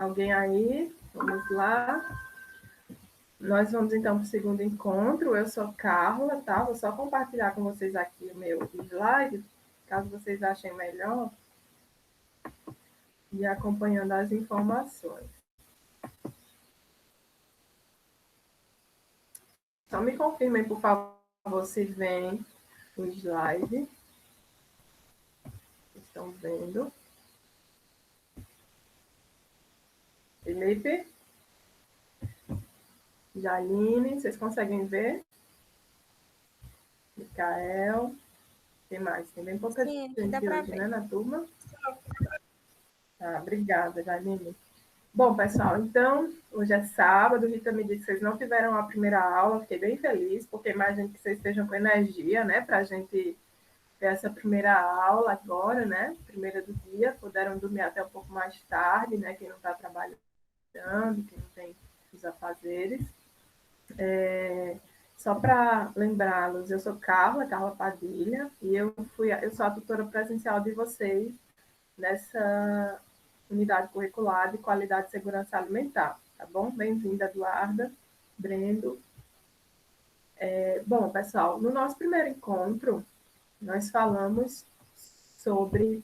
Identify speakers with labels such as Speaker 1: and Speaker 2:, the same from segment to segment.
Speaker 1: Alguém aí? Vamos lá. Nós vamos então para o segundo encontro. Eu sou Carla, tá? Vou só compartilhar com vocês aqui o meu slide, caso vocês achem melhor, e acompanhando as informações. Só me confirmem, por favor, se vem o slide. Estão vendo? Felipe? Jaline, vocês conseguem ver? Micael? Quem mais? Tem bem pouca gente hoje, né, na turma? Obrigada, Jaline. Bom, pessoal, então, hoje é sábado, Rita me disse que vocês não tiveram a primeira aula, fiquei bem feliz, porque imagino que vocês estejam com energia, né, para a gente ter essa primeira aula agora, né, primeira do dia, puderam dormir até um pouco mais tarde, né, quem não está trabalhando, quem não tem os afazeres. Só para lembrá-los, eu sou Carla Padilha, e eu sou a tutora presencial de vocês nessa unidade curricular de qualidade e segurança alimentar, tá bom? Bem-vinda, Eduarda, Brendo. Bom, pessoal, no nosso primeiro encontro, nós falamos sobre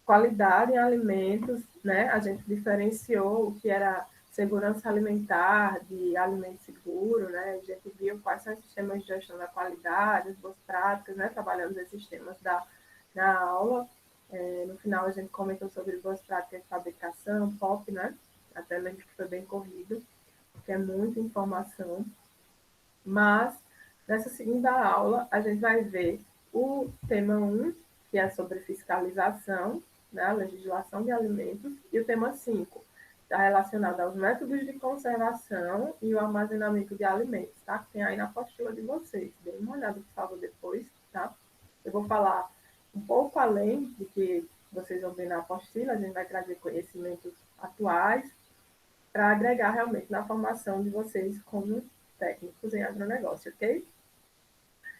Speaker 1: qualidade em alimentos, né? A gente diferenciou o que era segurança alimentar de alimento seguro, né? A gente viu quais são os sistemas de gestão da qualidade, as boas práticas, né? Trabalhamos esses temas na aula. No final, a gente comentou sobre boas práticas de fabricação, POP, né? Até lembro que foi bem corrido, porque é muita informação. Mas, nessa segunda aula, a gente vai ver o tema 1, que é sobre fiscalização, né? Legislação de alimentos, e o tema 5, está relacionado aos métodos de conservação e o armazenamento de alimentos, tá? Que tem aí na apostila de vocês. Dê uma olhada, por favor, depois, tá? Eu vou falar um pouco além do que vocês vão ver na apostila, a gente vai trazer conhecimentos atuais para agregar realmente na formação de vocês como técnicos em agronegócio, ok?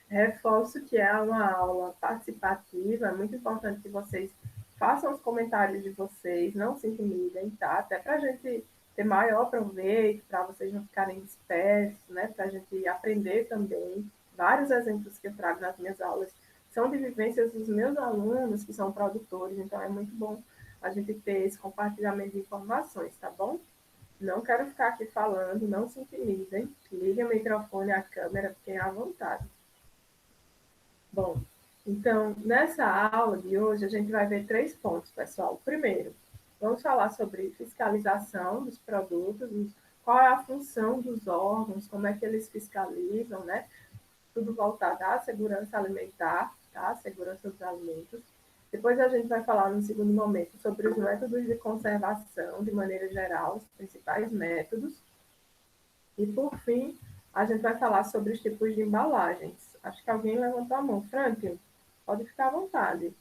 Speaker 1: Reforço que é uma aula participativa, é muito importante que vocês façam os comentários de vocês, não se intimidem, tá? Até para a gente ter maior proveito, para vocês não ficarem dispersos, né? Para a gente aprender também. Vários exemplos que eu trago nas minhas aulas são de vivências dos meus alunos, que são produtores, então é muito bom a gente ter esse compartilhamento de informações, tá bom? Não quero ficar aqui falando, não se intimidem. Liguem o microfone, a câmera, fiquem à vontade. Bom, então, nessa aula de hoje, a gente vai ver 3 pontos, pessoal. Primeiro, vamos falar sobre fiscalização dos produtos, qual é a função dos órgãos, como é que eles fiscalizam, né? Tudo voltado à segurança alimentar, tá? Segurança dos alimentos. Depois a gente vai falar, no segundo momento, sobre os métodos de conservação, de maneira geral, os principais métodos. E, por fim, a gente vai falar sobre os tipos de embalagens. Acho que alguém levantou a mão. Franklin, pode ficar à vontade.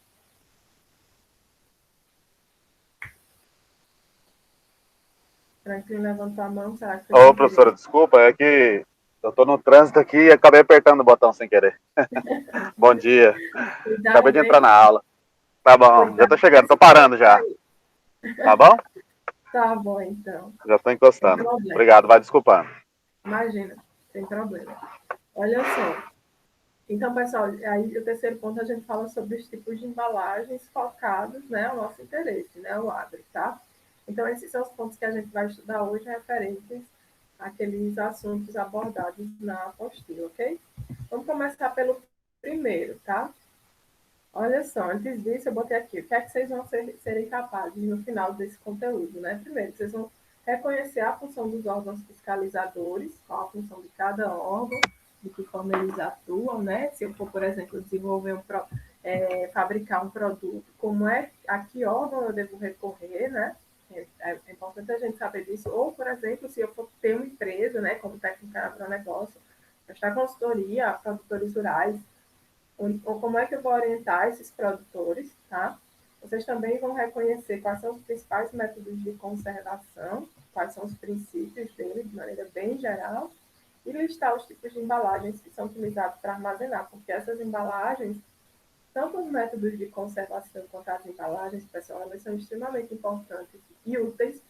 Speaker 1: Franklin levantou a mão, será que foi
Speaker 2: Ô, professora, desculpa, é que eu estou no trânsito aqui e acabei apertando o botão sem querer. Bom dia.
Speaker 1: Cuidado,
Speaker 2: Acabei de entrar na aula. Tá bom, já
Speaker 1: cuidado.
Speaker 2: estou chegando, estou parando já. Tá bom?
Speaker 1: Tá bom, então.
Speaker 2: Já estou
Speaker 1: Sem
Speaker 2: encostando.
Speaker 1: problema.
Speaker 2: Obrigado, vai desculpando.
Speaker 1: Imagina, sem problema. Olha só. Então, pessoal, aí o terceiro ponto a gente fala sobre os tipos de embalagens focados, né, ao nosso interesse, né, o agro, tá? Então, esses são os pontos que a gente vai estudar hoje referentes àqueles assuntos abordados na apostila, ok? Vamos começar pelo primeiro, tá? Olha só, antes disso, eu botei aqui, o que é que vocês vão serem capazes no final desse conteúdo, né? Primeiro, vocês vão reconhecer a função dos órgãos fiscalizadores, qual a função de cada órgão, de que forma eles atuam, né? Se eu for, por exemplo, desenvolver fabricar um produto, como é, a que órgão eu devo recorrer, né? É importante a gente saber disso. Ou, por exemplo, se eu for ter uma empresa, né, como técnica em agronegócio, prestar consultoria a produtores rurais, ou como é que eu vou orientar esses produtores, tá? Vocês também vão reconhecer quais são os principais métodos de conservação, quais são os princípios dele, de maneira bem geral, e listar os tipos de embalagens que são utilizados para armazenar, porque essas embalagens, tanto os métodos de conservação quanto as embalagens, pessoal, elas são extremamente importantes e úteis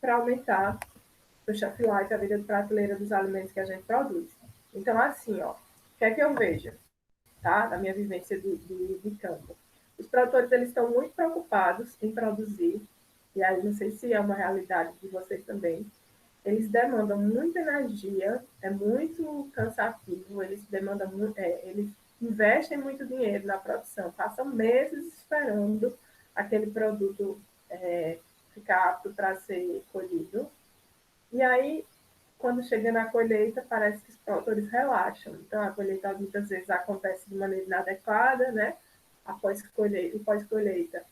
Speaker 1: para aumentar o shelf life, a vida de prateleira dos alimentos que a gente produz. Então, assim, ó, o que é que eu vejo, tá? Da minha vivência de campo. Os produtores, eles estão muito preocupados em produzir, e aí não sei se é uma realidade de vocês também, eles demandam muita energia, é muito cansativo, eles demandam eles investem muito dinheiro na produção, passam meses esperando aquele produto ficar apto para ser colhido. E aí, quando chega na colheita, parece que os produtores relaxam. Então, a colheita muitas vezes acontece de maneira inadequada, né? Após colheita, pós-colheita,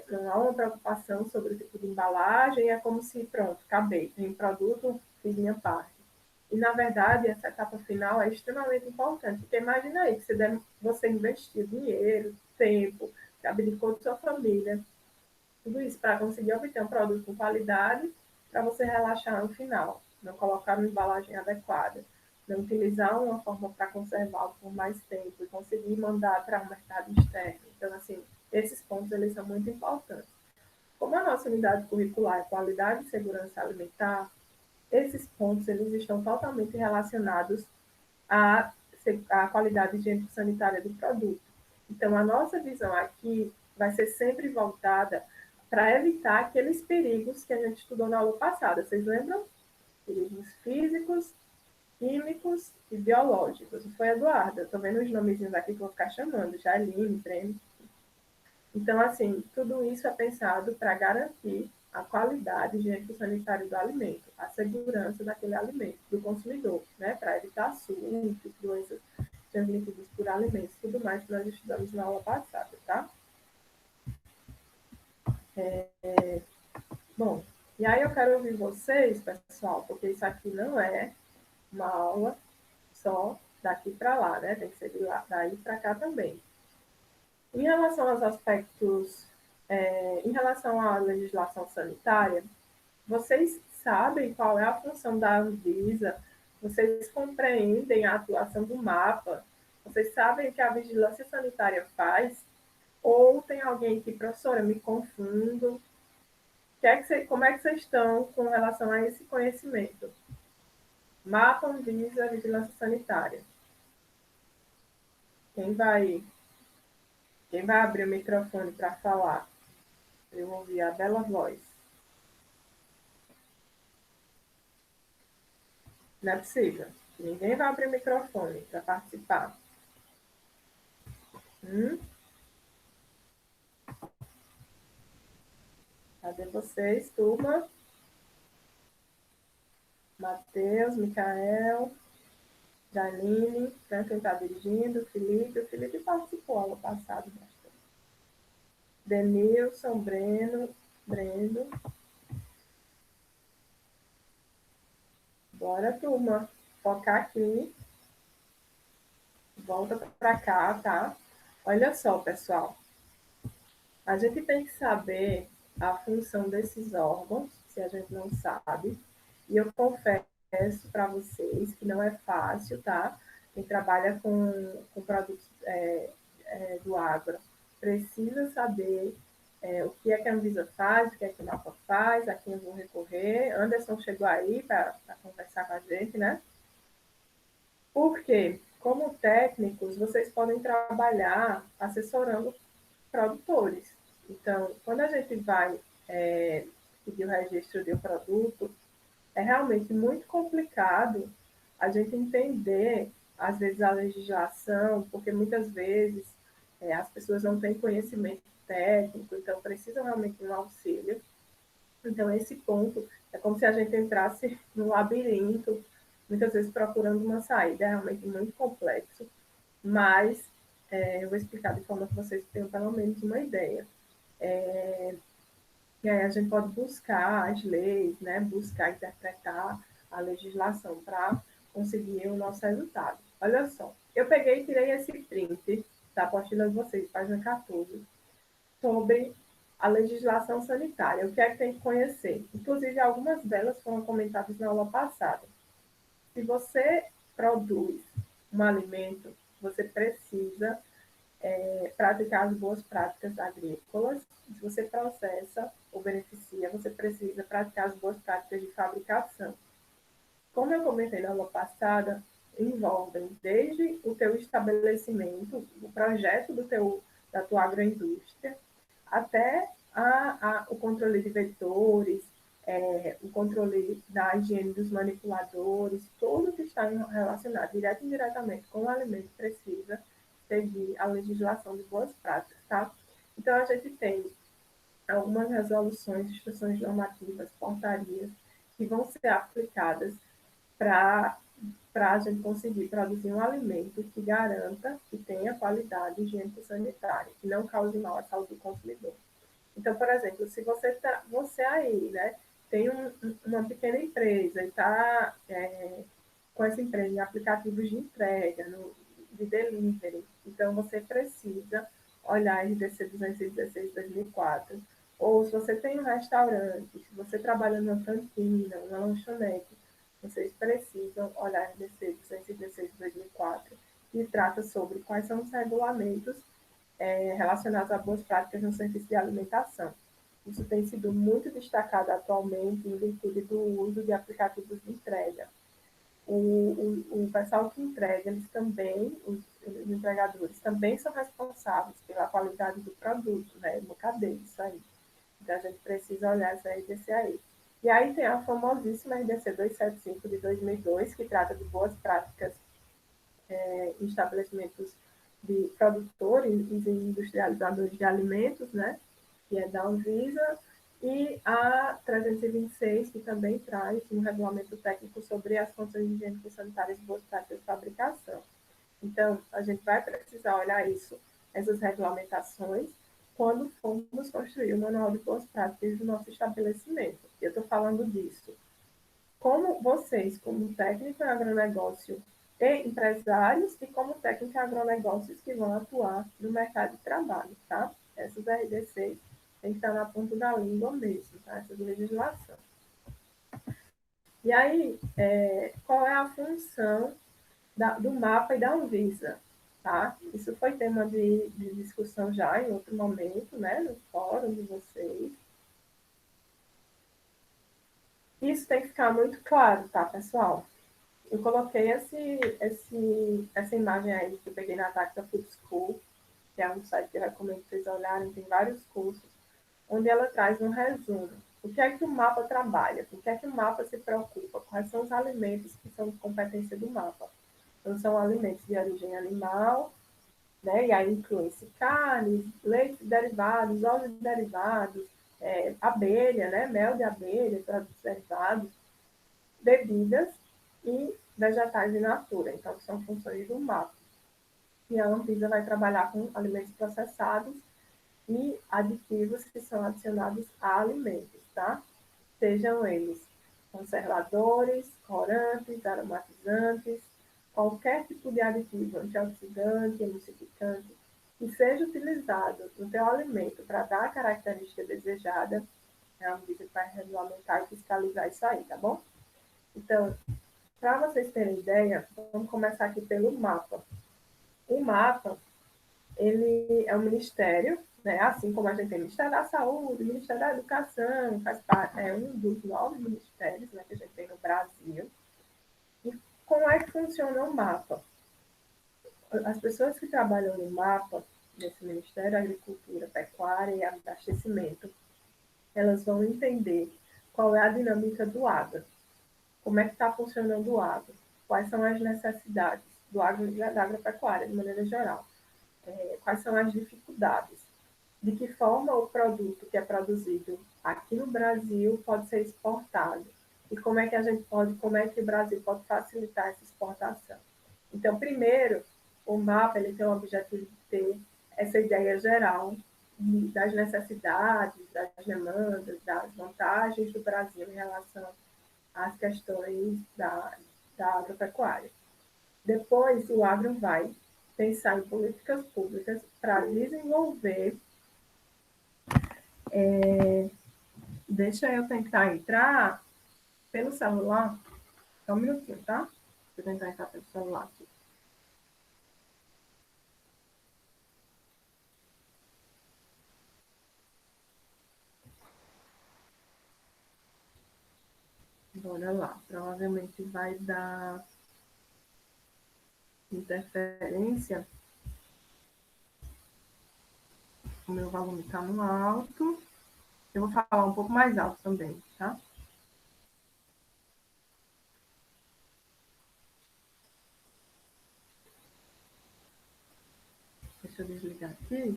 Speaker 1: não há uma preocupação sobre o tipo de embalagem, é como se, pronto, acabei, tem produto, fiz minha parte. E, na verdade, essa etapa final é extremamente importante, porque imagina aí que você investiu dinheiro, tempo, abdicou de sua família, tudo isso para conseguir obter um produto com qualidade, para você relaxar no final, não colocar uma embalagem adequada, não utilizar uma forma para conservá-lo por mais tempo e conseguir mandar para o mercado externo. Então, assim, esses pontos eles são muito importantes. Como a nossa unidade curricular é qualidade e segurança alimentar, esses pontos eles estão totalmente relacionados à, à qualidade higiênico-sanitária do produto. Então, a nossa visão aqui vai ser sempre voltada para evitar aqueles perigos que a gente estudou na aula passada. Vocês lembram? Perigos físicos, químicos e biológicos. Não foi, Eduardo? Estou vendo os nomezinhos aqui que eu vou ficar chamando, Jaline, Breno. Então, assim, tudo isso é pensado para garantir a qualidade higiênico-sanitária do alimento, a segurança daquele alimento, do consumidor, né? Para evitar surtos, doenças transmitidas por alimentos, tudo mais que nós estudamos na aula passada, tá? Bom, e aí eu quero ouvir vocês, pessoal, porque isso aqui não é uma aula só daqui para lá, né? Tem que ser daí para cá também. Em relação aos aspectos, em relação à legislação sanitária, vocês sabem qual é a função da Anvisa? Vocês compreendem a atuação do mapa? Vocês sabem o que a vigilância sanitária faz? Ou tem alguém que, professora, me confundo? Como é que vocês estão com relação a esse conhecimento? Mapa, Anvisa, vigilância sanitária. Quem vai, quem vai abrir o microfone para falar? Eu ouvi a bela voz. Não é possível. Ninguém vai abrir o microfone para participar. Cadê vocês, turma? Matheus, Micael, Janine, quem está dirigindo, Felipe. O Felipe participou ano passado bastante. Denilson, Breno. Bora, turma. Focar aqui. Volta para cá, tá? Olha só, pessoal. A gente tem que saber a função desses órgãos, se a gente não sabe. E eu confesso para vocês que não é fácil, tá? Quem trabalha com produtos do agro precisa saber o que é que a Anvisa faz, o que é que o MAPA faz, a quem eu vou recorrer. Anderson chegou aí para conversar com a gente, né? Porque, como técnicos, vocês podem trabalhar assessorando produtores. Então, quando a gente vai pedir o registro de um produto, é realmente muito complicado a gente entender, às vezes, a legislação, porque muitas vezes as pessoas não têm conhecimento técnico, então precisam realmente de um auxílio. Então, esse ponto é como se a gente entrasse num labirinto, muitas vezes procurando uma saída, é realmente muito complexo, mas eu vou explicar de forma que vocês tenham pelo menos uma ideia. E aí a gente pode buscar as leis, né? Buscar interpretar a legislação para conseguir o nosso resultado. Olha só, eu peguei e tirei esse print da apostila de vocês, página 14, sobre a legislação sanitária, o que é que tem que conhecer. Inclusive, algumas delas foram comentadas na aula passada. Se você produz um alimento, você precisa praticar as boas práticas agrícolas. Se você processa ou beneficia, você precisa praticar as boas práticas de fabricação. Como eu comentei na aula passada, envolvem desde o teu estabelecimento, o projeto da tua agroindústria, até o controle de vetores, o controle da higiene dos manipuladores, tudo que está relacionado direto e indiretamente com o alimento precisa seguir a legislação de boas práticas, tá? Então, a gente tem algumas resoluções, instruções normativas, portarias, que vão ser aplicadas para a gente conseguir produzir um alimento que garanta que tenha qualidade higiênico-sanitária, que não cause mal à saúde do consumidor. Então, por exemplo, se você aí, né, tem uma pequena empresa e está com essa empresa em aplicativos de entrega, de delivery, então você precisa olhar a RDC 216 de 2004. Ou se você tem um restaurante, se você trabalha numa cantina, uma lanchonete, vocês precisam olhar a RDC 216 de 2004, que trata sobre quais são os regulamentos relacionados a boas práticas no serviço de alimentação. Isso tem sido muito destacado atualmente em virtude do uso de aplicativos de entrega. O pessoal que entrega, eles também, os entregadores, também são responsáveis pela qualidade do produto, né? Uma cadeia, isso aí. Então, a gente precisa olhar essa RDC aí. E aí tem a famosíssima RDC 275 de 2002, que trata de boas práticas em estabelecimentos de produtores e industrializadores de alimentos, né? Que é da Anvisa, e a 326, que também traz um regulamento técnico sobre as condições higiênicas sanitárias e boas práticas de fabricação. Então, a gente vai precisar olhar isso, essas regulamentações, quando formos construir o manual de boas práticas do nosso estabelecimento. Eu estou falando disso. Como vocês, como técnico em agronegócio e empresários, e como técnico em agronegócios que vão atuar no mercado de trabalho, tá? Essas RDCs tem que estar na ponta da língua mesmo, tá? Essa legislação. E aí, qual é a função do mapa e da Anvisa? Tá? Isso foi tema de discussão já em outro momento, né, no fórum de vocês. Isso tem que ficar muito claro, tá, pessoal? Eu coloquei essa imagem aí que eu peguei na Tacta Food School, que é um site que eu recomendo vocês olharem, tem vários cursos, onde ela traz um resumo. O que é que o mapa trabalha? O que é que o mapa se preocupa? Quais são os alimentos que são de competência do mapa? Então, são alimentos de origem animal, né? E aí inclui-se carnes, leites derivados, óleos derivados, abelha, né? Mel de abelha, produtos derivados, bebidas e vegetais in natura. Então, são funções do mapa. E a Anvisa vai trabalhar com alimentos processados e aditivos que são adicionados a alimentos, tá? Sejam eles conservadores, corantes, aromatizantes, qualquer tipo de aditivo antioxidante, emulsificante, que seja utilizado no teu alimento para dar a característica desejada, a Anvisa vai regulamentar e fiscalizar isso aí, tá bom? Então, para vocês terem ideia, vamos começar aqui pelo mapa. O mapa, ele é um ministério, né? Assim como a gente tem o Ministério da Saúde, o Ministério da Educação, faz parte, é um dos 9 ministérios, né, que a gente tem no Brasil. E como é que funciona o mapa? As pessoas que trabalham no mapa, nesse Ministério da Agricultura, Pecuária e Abastecimento, elas vão entender qual é a dinâmica do agro, como é que está funcionando o agro, quais são as necessidades do agro e da agropecuária, de maneira geral, quais são as dificuldades, de que forma o produto que é produzido aqui no Brasil pode ser exportado e como é que como é que o Brasil pode facilitar essa exportação. Então, primeiro, o mapa ele tem o objetivo de ter essa ideia geral das necessidades, das demandas, das vantagens do Brasil em relação às questões da agropecuária. Depois, o agro vai pensar em políticas públicas para desenvolver. Deixa eu tentar entrar pelo celular. Só um minutinho, tá? Deixa eu tentar entrar pelo celular aqui. Bora lá. Provavelmente vai dar interferência. O meu volume está no alto. Eu vou falar um pouco mais alto também, tá? Deixa eu desligar aqui.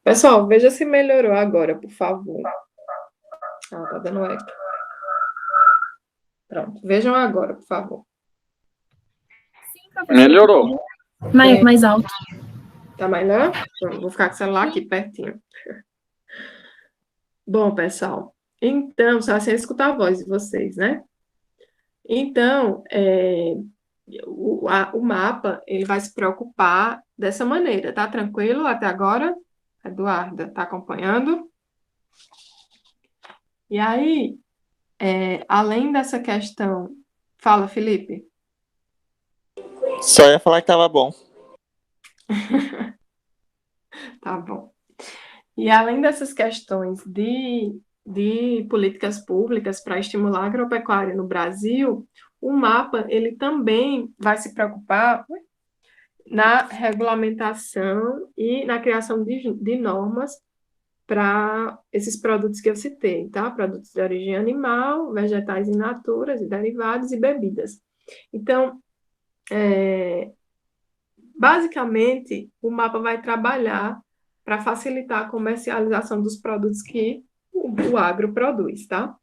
Speaker 1: Pessoal, veja se melhorou agora, por favor. Ah, tá dando eco. Pronto, vejam agora, por favor.
Speaker 3: Melhorou.
Speaker 4: Mais alto.
Speaker 1: Tá melhor? Então, vou ficar com o celular aqui pertinho. Bom, pessoal, então, só assim escutar a voz de vocês, né? Então, o mapa, ele vai se preocupar dessa maneira, tá tranquilo até agora? Eduarda, tá acompanhando? E aí, além dessa questão... Fala, Felipe.
Speaker 3: Só ia falar que tava bom.
Speaker 1: Tá bom. E além dessas questões de políticas públicas para estimular a agropecuária no Brasil, o mapa ele também vai se preocupar na regulamentação e na criação de normas para esses produtos que eu citei, tá? Produtos de origem animal, vegetais in naturas e derivados e bebidas. Então, basicamente, o mapa vai trabalhar para facilitar a comercialização dos produtos que o agro produz, tá?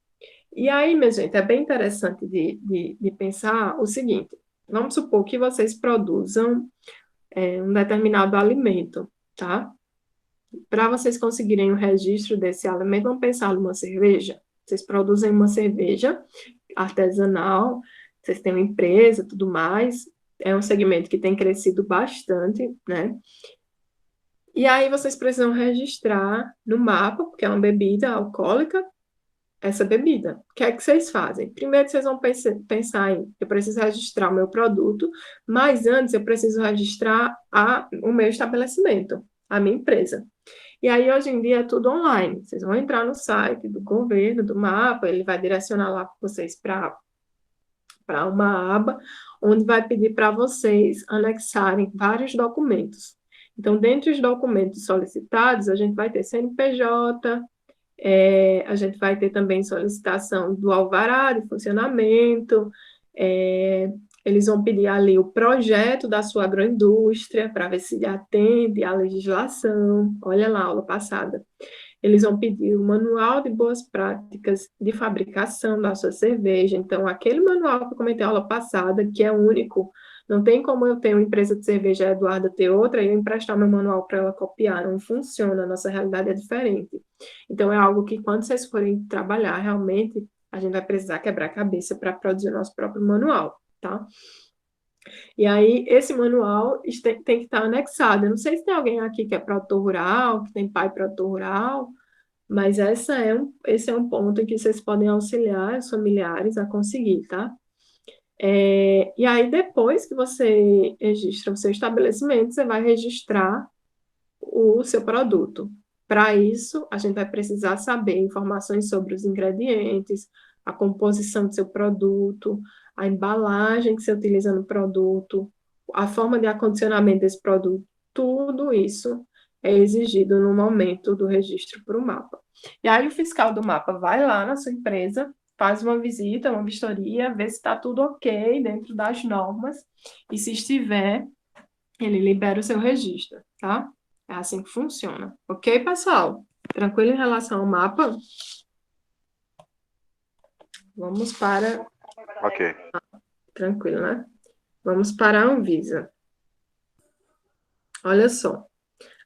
Speaker 1: E aí, minha gente, é bem interessante de pensar o seguinte: vamos supor que vocês produzam um determinado alimento, tá? Para vocês conseguirem o registro desse alimento, vamos pensar numa cerveja. Vocês produzem uma cerveja artesanal, vocês têm uma empresa, tudo mais, é um segmento que tem crescido bastante, né? E aí vocês precisam registrar no mapa, porque é uma bebida alcoólica, essa bebida. O que é que vocês fazem? Primeiro vocês vão pensar em, eu preciso registrar o meu produto, mas antes eu preciso registrar o meu estabelecimento, a minha empresa. E aí, hoje em dia, é tudo online. Vocês vão entrar no site do governo, do mapa, ele vai direcionar lá vocês para uma aba, onde vai pedir para vocês anexarem vários documentos. Então, dentre os documentos solicitados, a gente vai ter CNPJ, a gente vai ter também solicitação do alvará de funcionamento, eles vão pedir ali o projeto da sua agroindústria, para ver se atende à legislação. Olha lá, aula passada. Eles vão pedir o manual de boas práticas de fabricação da sua cerveja. Então, aquele manual que eu comentei na aula passada, que é único, não tem como eu ter uma empresa de cerveja, a Eduarda ter outra, e eu emprestar meu manual para ela copiar. Não funciona, a nossa realidade é diferente. Então, é algo que, quando vocês forem trabalhar, realmente, a gente vai precisar quebrar a cabeça para produzir o nosso próprio manual, tá? E aí, esse manual tem que estar anexado. Eu não sei se tem alguém aqui que é produtor rural, que tem pai produtor rural, mas esse é um ponto em que vocês podem auxiliar os familiares a conseguir, tá? E aí, depois que você registra o seu estabelecimento, você vai registrar o seu produto. Para isso, a gente vai precisar saber informações sobre os ingredientes, a composição do seu produto, a embalagem que você utiliza no produto, a forma de acondicionamento desse produto, tudo isso é exigido no momento do registro para o mapa. E aí o fiscal do mapa vai lá na sua empresa, faz uma visita, uma vistoria, vê se está tudo ok dentro das normas, e se estiver, ele libera o seu registro, tá? É assim que funciona. Ok, pessoal? Tranquilo em relação ao mapa? Vamos para...
Speaker 2: Ok.
Speaker 1: Tranquilo, né? Vamos para a Anvisa. Olha só.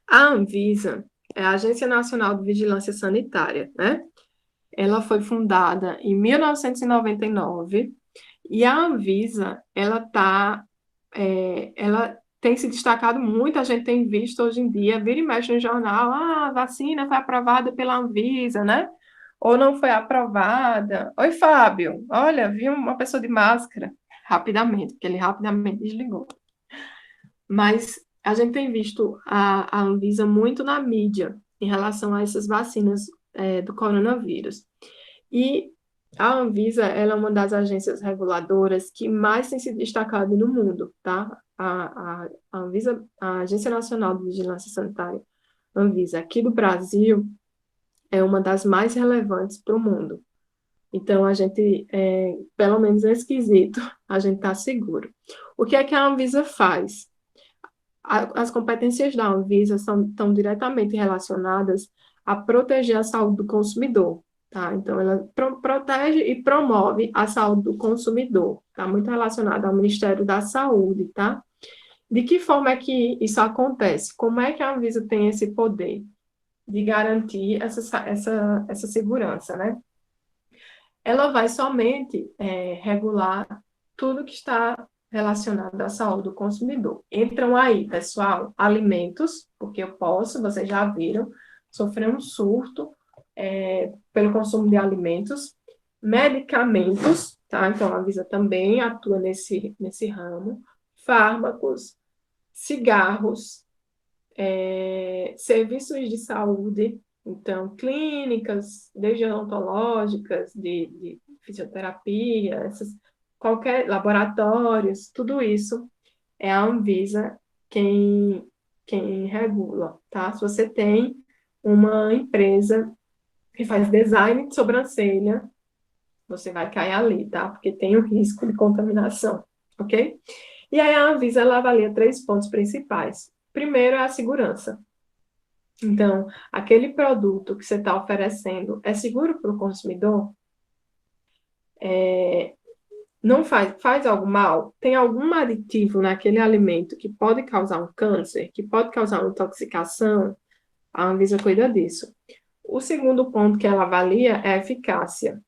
Speaker 1: A Anvisa é a Agência Nacional de Vigilância Sanitária, né? Ela foi fundada em 1999 e a Anvisa, ela tem se destacado muito, a gente tem visto hoje em dia, vira e mexe no jornal, a vacina foi aprovada pela Anvisa, né? Ou não foi aprovada. Oi, Fábio, olha, vi uma pessoa de máscara, rapidamente, porque ele rapidamente desligou. Mas a gente tem visto a Anvisa muito na mídia em relação a essas vacinas do coronavírus. E a Anvisa, ela é uma das agências reguladoras que mais tem se destacado no mundo, tá? A Anvisa, a Agência Nacional de Vigilância Sanitária, Anvisa, aqui do Brasil, é uma das mais relevantes para o mundo. Então, a gente, pelo menos nesse quesito, a gente está seguro. O que é que a Anvisa faz? As competências da Anvisa estão diretamente relacionadas a proteger a saúde do consumidor, tá? Então, ela protege e promove a saúde do consumidor, tá? Muito relacionada ao Ministério da Saúde, tá? De que forma é que isso acontece? Como é que a Anvisa tem esse poder de garantir essa segurança, né? Ela vai somente regular tudo que está relacionado à saúde do consumidor. Entram aí, pessoal, alimentos, porque vocês já viram, sofrer um surto pelo consumo de alimentos, medicamentos, tá? Então, a Anvisa também atua nesse ramo, fármacos, cigarros, serviços de saúde, então, clínicas, desde odontológicas, de fisioterapia, qualquer laboratórios, tudo isso é a Anvisa quem regula, tá? Se você tem uma empresa que faz design de sobrancelha, você vai cair ali, tá? Porque tem o risco de contaminação, ok? E aí a Anvisa, ela avalia 3 pontos principais. Primeiro é a segurança. Então, aquele produto que você está oferecendo é seguro para o consumidor? Não faz algo mal? Tem algum aditivo naquele alimento que pode causar um câncer, que pode causar uma intoxicação? A Anvisa cuida disso. O segundo ponto que ela avalia é a eficácia.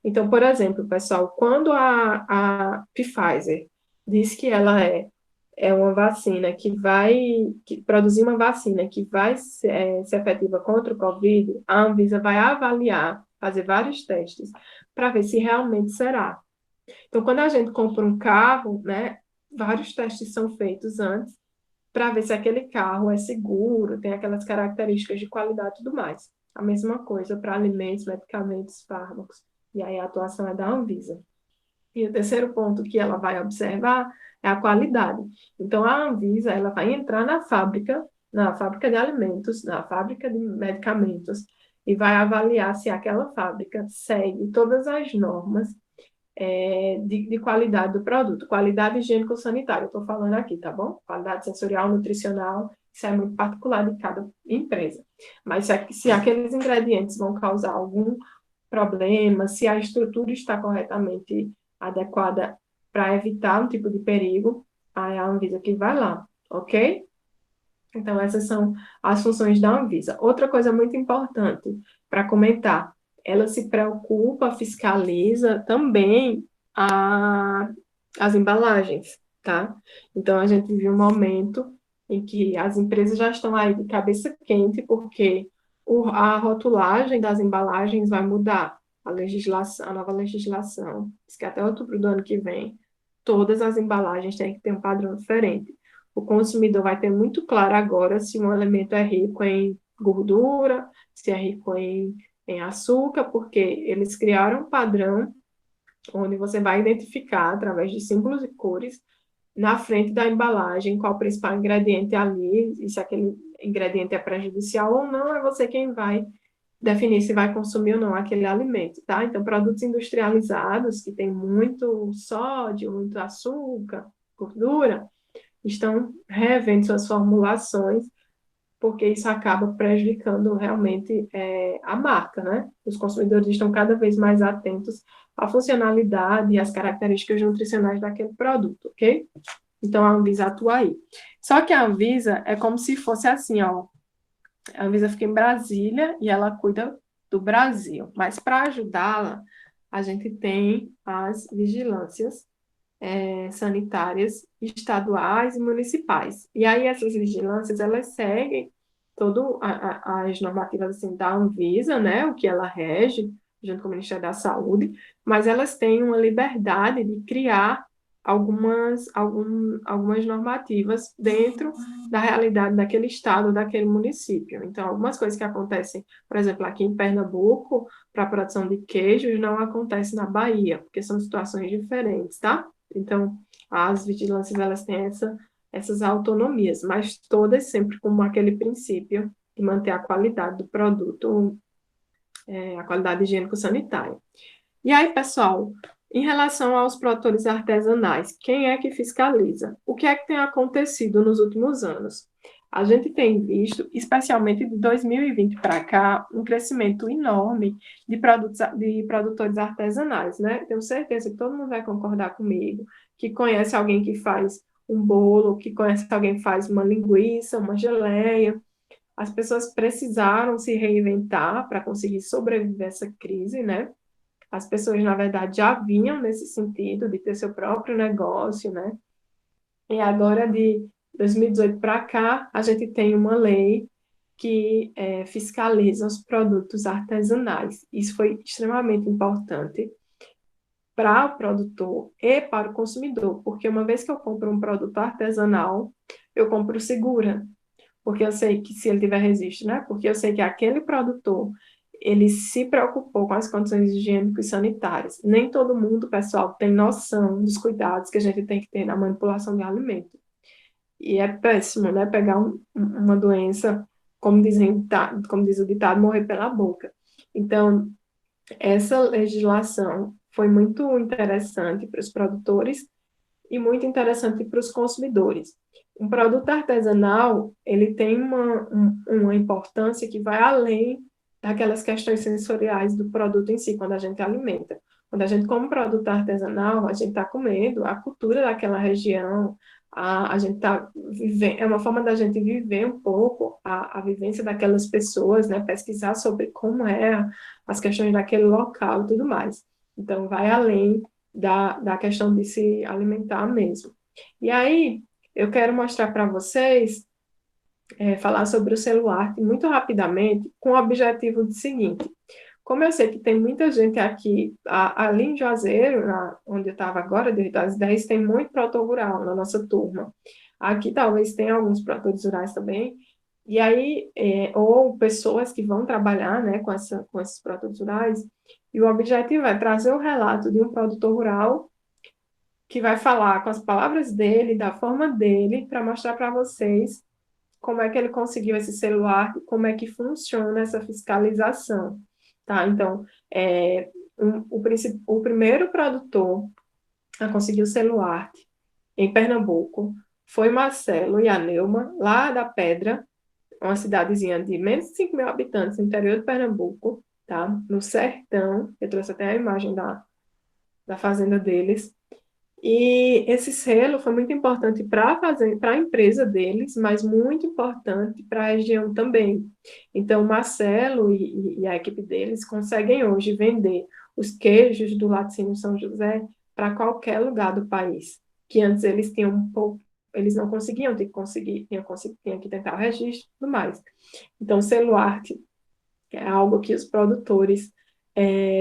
Speaker 1: Então, por exemplo, pessoal, quando a Pfizer diz que ela é uma vacina que produzir uma vacina que vai ser efetiva contra o Covid, a Anvisa vai avaliar, fazer vários testes para ver se realmente será. Então, quando a gente compra um carro, né, vários testes são feitos antes para ver se aquele carro é seguro, tem aquelas características de qualidade e tudo mais. A mesma coisa para alimentos, medicamentos, fármacos. E aí a atuação é da Anvisa. E o terceiro ponto que ela vai observar é a qualidade. Então, a Anvisa, ela vai entrar na fábrica de alimentos, na fábrica de medicamentos, e vai avaliar se aquela fábrica segue todas as normas de qualidade do produto. Qualidade higiênico-sanitária, eu estou falando aqui, tá bom? Qualidade sensorial, nutricional, isso é muito particular de cada empresa. Mas se aqueles ingredientes vão causar algum problema, se a estrutura está corretamente adequada para evitar um tipo de perigo, aí a Anvisa que vai lá, ok? Então, essas são as funções da Anvisa. Outra coisa muito importante para comentar, ela se preocupa, fiscaliza também as embalagens, tá? Então, a gente viu um momento em que as empresas já estão aí de cabeça quente, porque a rotulagem das embalagens vai mudar. A nova legislação, diz que até outubro do ano que vem, todas as embalagens têm que ter um padrão diferente. O consumidor vai ter muito claro agora se um alimento é rico em gordura, se é rico em açúcar, porque eles criaram um padrão onde você vai identificar, através de símbolos e cores, na frente da embalagem, qual o principal ingrediente ali, e se aquele ingrediente é prejudicial ou não, é você quem vai definir se vai consumir ou não aquele alimento, tá? Então, produtos industrializados, que tem muito sódio, muito açúcar, gordura, estão revendo suas formulações, porque isso acaba prejudicando realmente a marca, né? Os consumidores estão cada vez mais atentos à funcionalidade e às características nutricionais daquele produto, ok? Então, a Anvisa atua aí. Só que a Anvisa é como se fosse assim, ó. A Anvisa fica em Brasília e ela cuida do Brasil. Mas para ajudá-la, a gente tem as vigilâncias sanitárias estaduais e municipais. E aí essas vigilâncias, elas seguem todas as normativas assim, da Anvisa, né, o que ela rege, junto com o Ministério da Saúde, mas elas têm uma liberdade de criar algumas normativas dentro da realidade daquele estado, daquele município. Então, algumas coisas que acontecem, por exemplo, aqui em Pernambuco, para a produção de queijos, não acontece na Bahia, porque são situações diferentes, tá? Então, as vigilâncias, elas têm essas autonomias, mas todas sempre com aquele princípio de manter a qualidade do produto, a qualidade higiênico-sanitária. E aí, pessoal, em relação aos produtores artesanais, quem é que fiscaliza? O que é que tem acontecido nos últimos anos? A gente tem visto, especialmente de 2020 para cá, um crescimento enorme de produtores artesanais, né? Tenho certeza que todo mundo vai concordar comigo, que conhece alguém que faz um bolo, que conhece alguém que faz uma linguiça, uma geleia. As pessoas precisaram se reinventar para conseguir sobreviver a essa crise, né? As pessoas, na verdade, já vinham nesse sentido de ter seu próprio negócio, né? E agora, de 2018 para cá, a gente tem uma lei que fiscaliza os produtos artesanais. Isso foi extremamente importante para o produtor e para o consumidor, porque uma vez que eu compro um produto artesanal, eu compro segura, porque eu sei que se ele tiver registro, né? Porque eu sei que aquele produtor, ele se preocupou com as condições higiênicas e sanitárias. Nem todo mundo, pessoal, tem noção dos cuidados que a gente tem que ter na manipulação de alimento. E é péssimo, né? Pegar uma doença, como diz o ditado, morrer pela boca. Então, essa legislação foi muito interessante para os produtores e muito interessante para os consumidores. Um produto artesanal, ele tem uma importância que vai além daquelas questões sensoriais do produto em si, quando a gente alimenta. Quando a gente come um produto artesanal, a gente está comendo a cultura daquela região, a gente está vivendo, é uma forma da gente viver um pouco a vivência daquelas pessoas, né? Pesquisar sobre como é as questões daquele local e tudo mais. Então, vai além da questão de se alimentar mesmo. E aí, eu quero mostrar para vocês, falar sobre o celular muito rapidamente, com o objetivo do seguinte: como eu sei que tem muita gente aqui, ali em Juazeiro, onde eu estava agora, desde as 10, tem muito produtor rural na nossa turma. Aqui talvez tenha alguns produtores rurais também, e aí, ou pessoas que vão trabalhar, né, com esses produtores rurais, e o objetivo é trazer o relato de um produtor rural que vai falar com as palavras dele, da forma dele, para mostrar para vocês como é que ele conseguiu esse celular, como é que funciona essa fiscalização, tá? Então, o primeiro produtor a conseguir o celular em Pernambuco foi Marcelo e a Neuma, lá da Pedra, uma cidadezinha de menos de 5 mil habitantes no interior de Pernambuco, tá? No sertão, eu trouxe até a imagem da fazenda deles. E esse selo foi muito importante para a empresa deles, mas muito importante para a região também. Então, o Marcelo e a equipe deles conseguem hoje vender os queijos do Laticínio São José para qualquer lugar do país, que antes eles tinham um pouco, eles não conseguiam, tinha que tentar o registro e tudo mais. Então, o selo arte é algo que os produtores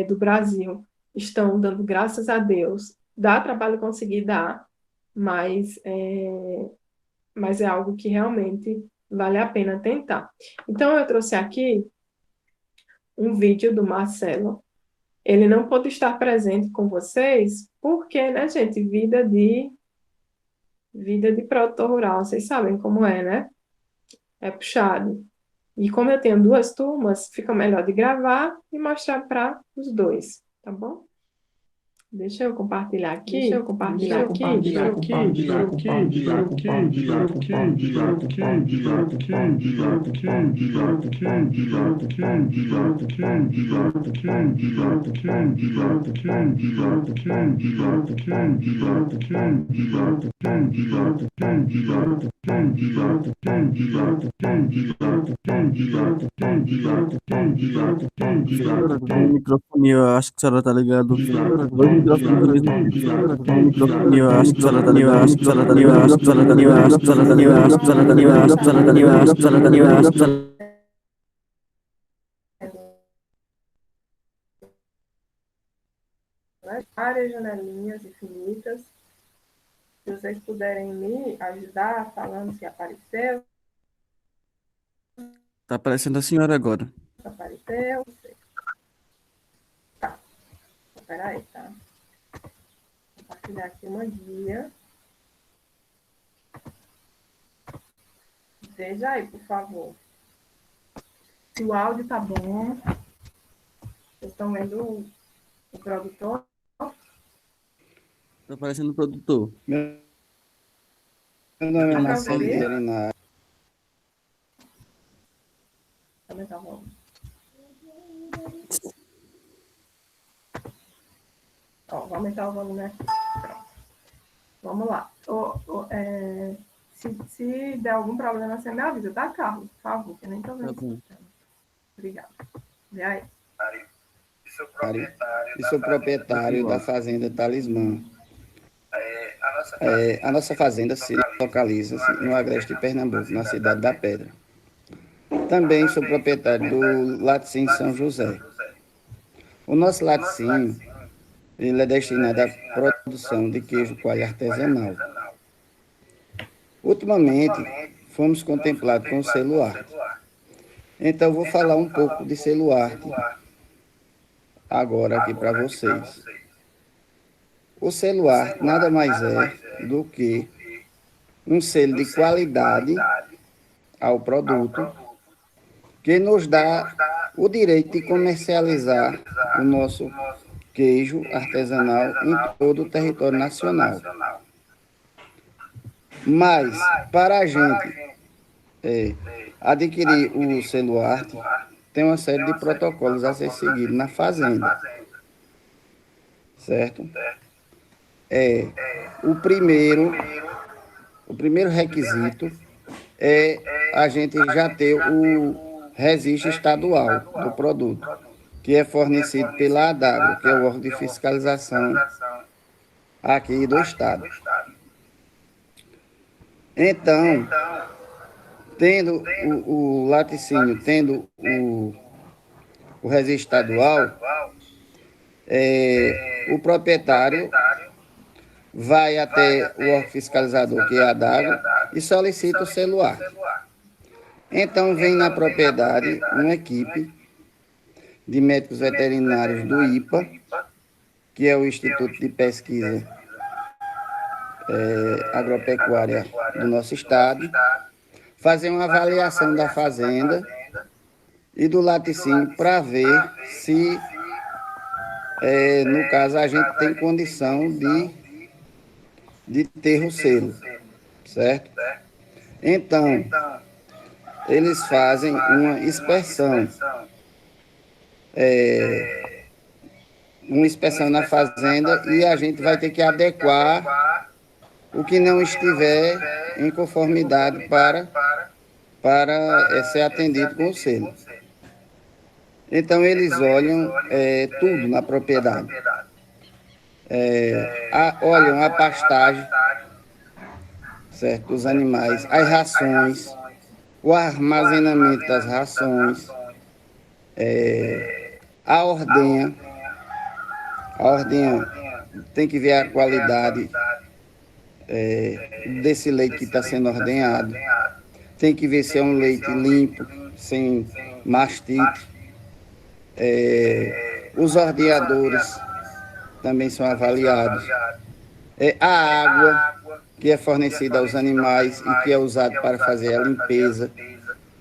Speaker 1: do Brasil estão dando graças a Deus. Dá trabalho conseguir dar, mas mas é algo que realmente vale a pena tentar. Então, eu trouxe aqui um vídeo do Marcelo. Ele não pôde estar presente com vocês, porque, né, gente, vida de produtor rural, vocês sabem como é, né? É puxado. E como eu tenho duas turmas, fica melhor de gravar e mostrar para os dois, tá bom? Deixa eu compartilhar aqui. Deixa eu compartilhar aqui.
Speaker 4: Senhora, tem microfone, eu acho que a senhora tá ligado. Dois microfones ao mesmo tempo. Tem microfone, eu acho que a senhora tá ligado. Eu acho que a senhora tá ligado. Eu acho que a senhora tá ligado. Eu acho que a senhora tá ligado. Eu acho que a senhora tá ligado. Eu acho que a senhora tá ligado. Eu acho que a senhora tá ligado. Eu acho que a senhora
Speaker 1: Várias janelinhas infinitas Se vocês puderem me ajudar falando se apareceu,
Speaker 4: Tá aparecendo a senhora agora.
Speaker 1: apareceu. Tá, espera aí, tá? Vou compartilhar aqui uma guia. Veja aí, por favor. Se o áudio tá bom. Vocês estão vendo o produtor?
Speaker 4: Tá aparecendo o produtor.
Speaker 5: Meu nome é
Speaker 1: Dá pra
Speaker 5: Marcelo
Speaker 1: ouvir?
Speaker 5: Veterinário.
Speaker 1: Aumentar o volume. Ó, vou aumentar o volume aqui. Pronto. Vamos lá. Se der algum problema, você me avisa, tá, Carlos? Por favor, que eu nem tô vendo.
Speaker 4: Tá bom.
Speaker 1: Obrigada. Vê aí.
Speaker 5: E sou proprietário da Fazenda Talismã. A nossa fazenda se localiza-se no agreste de Pernambuco, na cidade da Pedra. Também sou proprietário do laticínio São José. O nosso laticínio, ele é destinado à produção de queijo coalho artesanal. Ultimamente, fomos contemplados com o selo arte. Então, vou falar um pouco de selo arte agora aqui para vocês. O selo arte nada mais é do que um selo de qualidade ao produto que nos dá o direito de comercializar o nosso queijo artesanal em todo o território nacional. Mas, para a gente adquirir o selo arte, tem uma série de protocolos a ser seguido na fazenda. Certo? O primeiro requisito é a gente já ter o registro estadual do produto, que é fornecido pela ADAGRO, que é o órgão de fiscalização aqui do estado. Então, tendo o laticínio, tendo o registro estadual, o proprietário vai até o órgão fiscalizador, que é a ADAGRO, e solicita o selo arte. Então, vem na propriedade uma equipe de médicos veterinários do IPA, que é o Instituto de Pesquisa Agropecuária do nosso estado, fazer uma avaliação da fazenda e do laticínio para ver se, no caso, a gente tem condição de ter o selo, certo? Então, eles fazem uma inspeção na fazenda e a gente vai ter que adequar o que não estiver em conformidade para ser atendido com o selo. Então, eles olham tudo na propriedade. Olham a pastagem, certo, dos animais, as rações, o armazenamento das rações, a ordenha. A ordenha tem que ver a qualidade desse leite que está sendo ordenhado. Tem que ver se é um leite limpo, sem mastite. Os ordeadores também são avaliados. A água que é fornecida aos animais e que é usada para fazer a limpeza,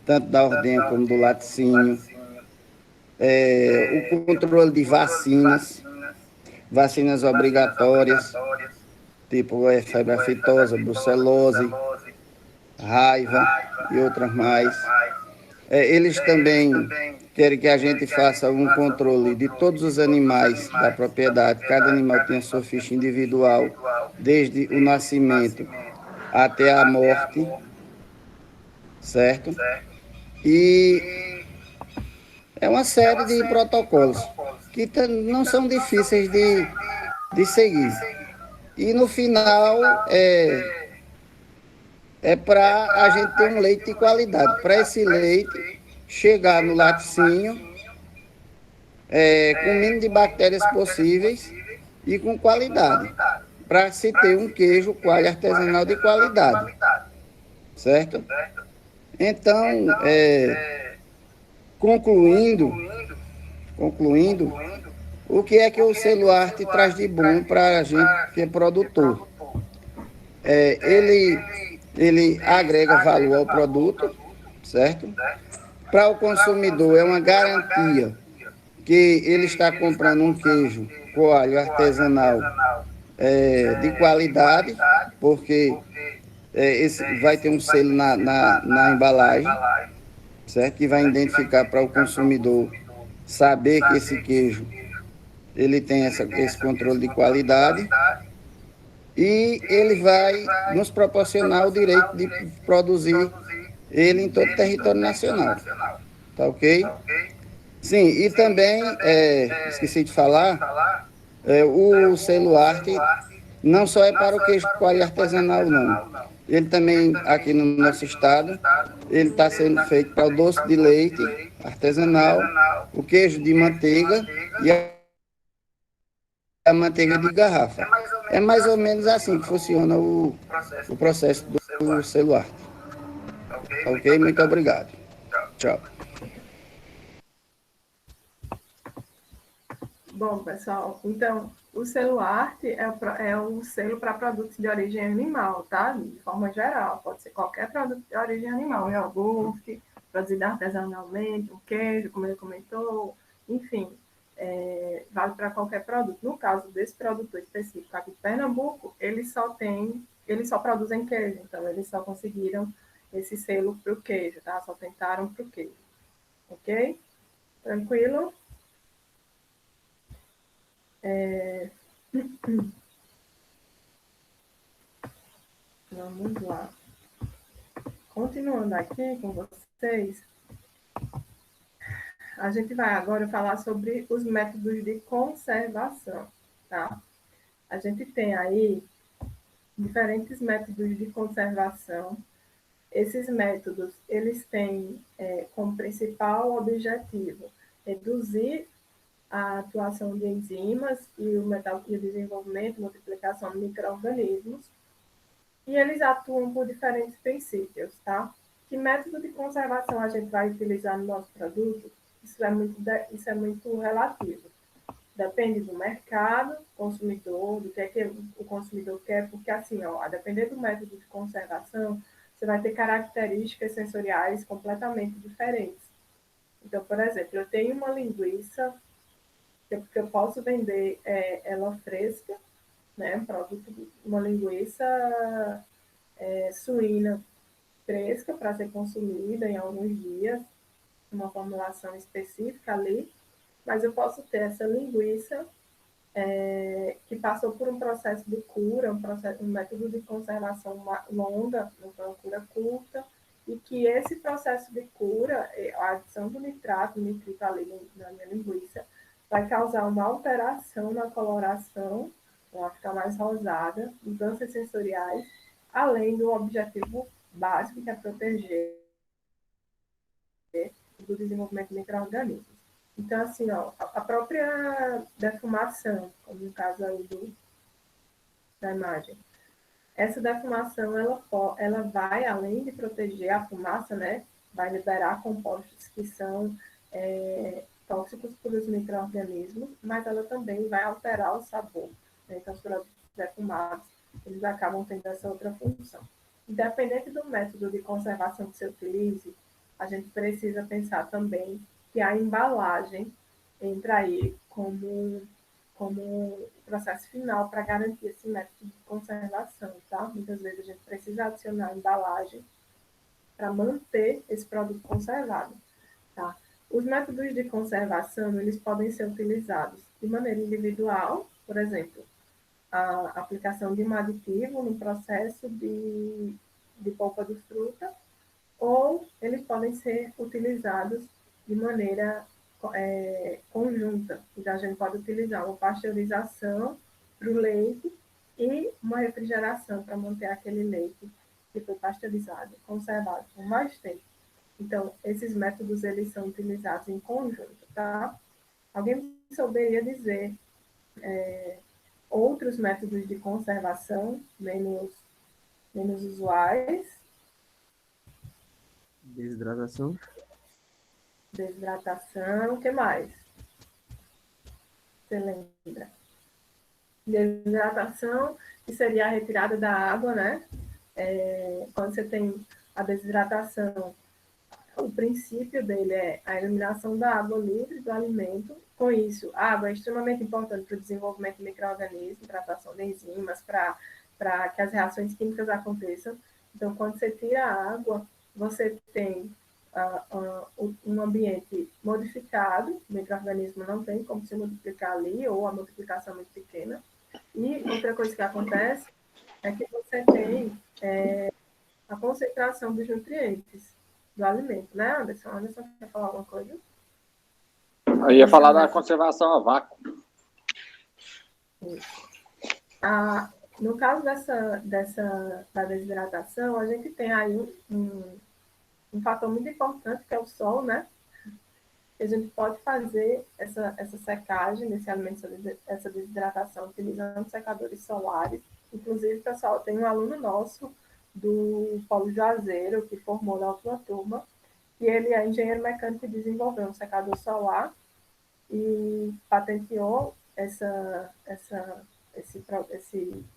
Speaker 5: tanto da ordenha como do laticínio. O controle de vacinas obrigatórias, tipo febre aftosa, brucelose, raiva e outras mais. Eles também querem que a gente faça um controle de todos os animais da propriedade. Cada animal tem a sua ficha individual, desde o nascimento até a morte, certo? E é uma série de protocolos que não são difíceis de seguir. E no final é para a gente ter um leite de qualidade. Para esse leite chegar no laticínio com o mínimo de bactérias possíveis e com qualidade. para se ter um queijo coalho artesanal de qualidade, certo? Então, concluindo, o que é que o selo arte traz de bom para a gente que é produtor? Ele agrega valor ao produto, certo? Para o consumidor é uma garantia que ele está comprando um queijo coalho artesanal de qualidade, porque esse vai ter um selo na embalagem, certo? Que vai identificar para o consumidor saber que esse queijo ele tem esse controle de qualidade e ele vai nos proporcionar o direito de produzir ele em todo o território nacional. Tá ok? Sim, e também, esqueci de falar, o selo arte não só é para o queijo coalho artesanal, não. Ele também, aqui no nosso estado, ele está sendo feito para o doce de leite artesanal, o queijo de manteiga e a manteiga de garrafa. É mais ou menos assim que funciona o processo do selo arte. Ok? Muito obrigado. Tchau.
Speaker 1: Bom, pessoal, então, o selo arte é um selo para produtos de origem animal, tá? De forma geral, pode ser qualquer produto de origem animal, um iogurte, produzido artesanalmente, um queijo, como ele comentou, enfim, vale para qualquer produto. No caso desse produto específico aqui de Pernambuco, eles só produzem queijo, então eles só conseguiram esse selo para o queijo, tá? Só tentaram para o queijo, ok? Tranquilo? Vamos lá. Continuando aqui com vocês, a gente vai agora falar sobre os métodos de conservação, tá? A gente tem aí diferentes métodos de conservação. Esses métodos, eles têm como principal objetivo reduzir a atuação de enzimas e o desenvolvimento e multiplicação de micro-organismos, e eles atuam por diferentes princípios, tá? Que método de conservação a gente vai utilizar no nosso produto? Isso é muito relativo. Depende do mercado, consumidor, do que é que o consumidor quer, porque assim, ó, a depender do método de conservação, você vai ter características sensoriais completamente diferentes. Então, por exemplo, eu tenho uma linguiça que eu posso vender ela fresca, né? Uma linguiça suína fresca para ser consumida em alguns dias, uma formulação específica ali, mas eu posso ter essa linguiça que passou por um processo de cura, um método de conservação longa, uma cura curta, e que esse processo de cura, a adição do nitrito ali na minha linguiça, vai causar uma alteração na coloração, ela ficar mais rosada, mudanças sensoriais, além do objetivo básico, que é proteger do desenvolvimento de micro-organismos. Então, assim, ó, a própria defumação, como no caso aí da imagem, essa defumação, ela vai, além de proteger a fumaça, né, vai liberar compostos que são tóxicos para os micro-organismos, mas ela também vai alterar o sabor. Né? Então, os produtos defumados, eles acabam tendo essa outra função. Independente do método de conservação que você utilize, a gente precisa pensar também que a embalagem entra aí como processo final para garantir esse método de conservação, tá? Muitas vezes a gente precisa adicionar a embalagem para manter esse produto conservado, tá? Os métodos de conservação, eles podem ser utilizados de maneira individual, por exemplo, a aplicação de um aditivo no processo de polpa de fruta, ou eles podem ser utilizados de maneira conjunta. Então, a gente pode utilizar uma pasteurização para o leite e uma refrigeração para manter aquele leite que foi pasteurizado, conservado por mais tempo. Então, esses métodos, eles são utilizados em conjunto, tá? Alguém souberia dizer outros métodos de conservação menos usuais.
Speaker 4: Desidratação.
Speaker 1: Desidratação, o que mais? Você lembra? Desidratação, que seria a retirada da água, né? Quando você tem a desidratação, o princípio dele é a eliminação da água livre do alimento. Com isso, a água é extremamente importante para o desenvolvimento de micro-organismos, para a atuação de enzimas, para que as reações químicas aconteçam. Então, quando você tira a água, você tem um ambiente modificado, o micro-organismo não tem como se multiplicar ali, ou a multiplicação é muito pequena. E outra coisa que acontece é que você tem a concentração dos nutrientes do alimento, né, Anderson? Anderson, quer falar alguma coisa?
Speaker 6: Eu ia falar da conservação a vácuo.
Speaker 1: No caso da desidratação, a gente tem aí um fator muito importante, que é o sol, né? A gente pode fazer essa secagem desse alimento, essa desidratação, utilizando secadores solares. Inclusive, pessoal, tem um aluno nosso do Polo Juazeiro, que formou na última turma, e ele é engenheiro mecânico e desenvolveu um secador solar e patenteou esse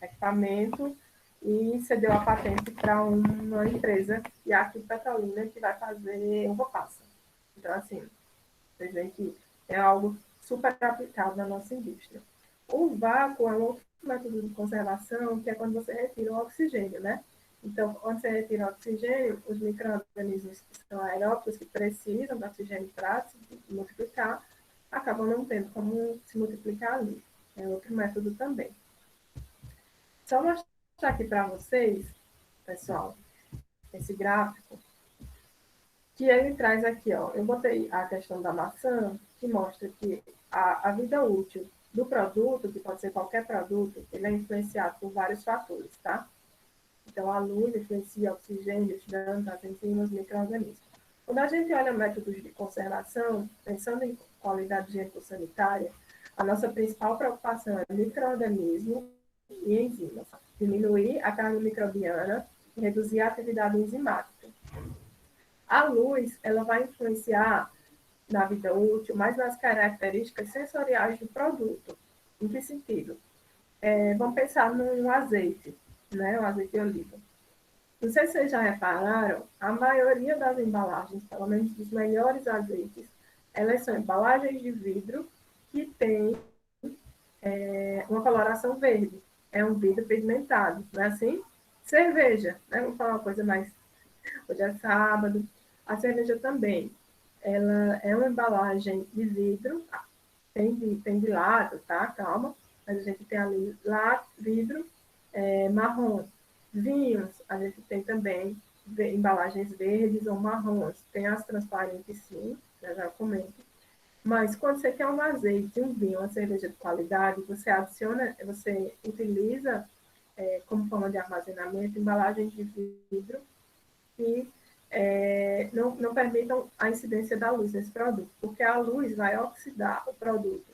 Speaker 1: equipamento e cedeu a patente para uma empresa, que é aqui de Petrolina, que vai fazer uva passa. Então, assim, vocês veem que é algo super aplicável na nossa indústria. O vácuo é um outro método de conservação, que é quando você retira o oxigênio, né? Então, quando você retira o oxigênio, os micro-organismos que são aeróbios, que precisam do oxigênio para se multiplicar, acabam não tendo como se multiplicar ali. É outro método também. Só mostrar aqui para vocês, pessoal, esse gráfico, que ele traz aqui, ó, eu botei a questão da maçã, que mostra que a vida útil do produto, que pode ser qualquer produto, ele é influenciado por vários fatores, tá? Então, a luz influencia o oxigênio, os danos, as enzimas, os micro-organismos. Quando a gente olha métodos de conservação, pensando em qualidade higiênico-sanitária, a nossa principal preocupação é micro-organismo e enzimas. Diminuir a carga microbiana e reduzir a atividade enzimática. A luz, ela vai influenciar na vida útil, mas nas características sensoriais do produto. Em que sentido? Vamos pensar num azeite, né? Um azeite de oliva. Não sei se vocês já repararam, a maioria das embalagens, pelo menos dos melhores azeites, elas são embalagens de vidro que tem uma coloração verde. É um vidro pigmentado, não é assim? Cerveja, né? Vamos falar uma coisa mais... Hoje é sábado. A cerveja também. Ela é uma embalagem de vidro, tem de lado, tá? Calma. Mas a gente tem ali vidro marrom. Vinhos, a gente tem também embalagens verdes ou marrons. Tem as transparentes, sim, eu já comento. Mas quando você quer um azeite, um vinho, uma cerveja de qualidade, você utiliza como forma de armazenamento embalagens de vidro que não permitam a incidência da luz nesse produto, porque a luz vai oxidar o produto.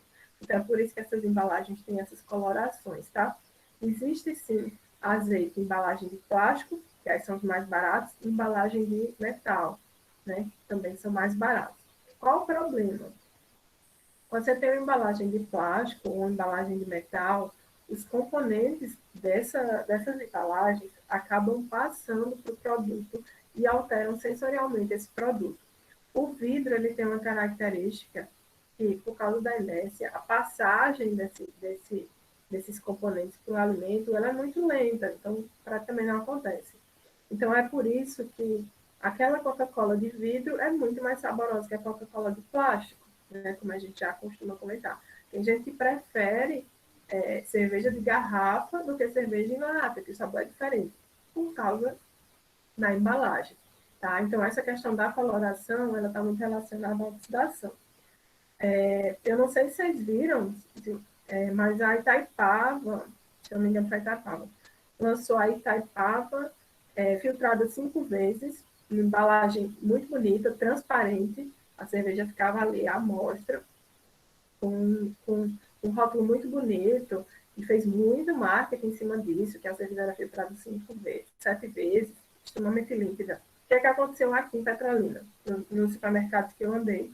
Speaker 1: Então, é por isso que essas embalagens têm essas colorações, tá? Existe, sim, azeite em embalagem de plástico, que aí são os mais baratos, e embalagem de metal, né? Que também são mais baratos. Qual o problema? Quando você tem uma embalagem de plástico ou uma embalagem de metal, os componentes dessas embalagens acabam passando para o produto e alteram sensorialmente esse produto. O vidro ele tem uma característica que, por causa da inércia, a passagem desses componentes para o alimento ela é muito lenta, então praticamente não acontece. Então é por isso que aquela Coca-Cola de vidro é muito mais saborosa que a Coca-Cola de plástico, né, como a gente já costuma comentar. Tem gente que prefere cerveja de garrafa do que cerveja em lata, que o sabor é diferente, por causa da embalagem. Tá? Então, essa questão da coloração, ela está muito relacionada à oxidação. Eu não sei se vocês viram, mas a Itaipava, se eu não me engano, foi a Itaipava, lançou a Itaipava filtrada 5 vezes, uma embalagem muito bonita, transparente, a cerveja ficava ali à mostra, com um rótulo muito bonito, e fez muito marketing em cima disso, que a cerveja era filtrada 5 vezes, 7 vezes, extremamente límpida. O que é que aconteceu aqui em Petrolina, no supermercado que eu andei,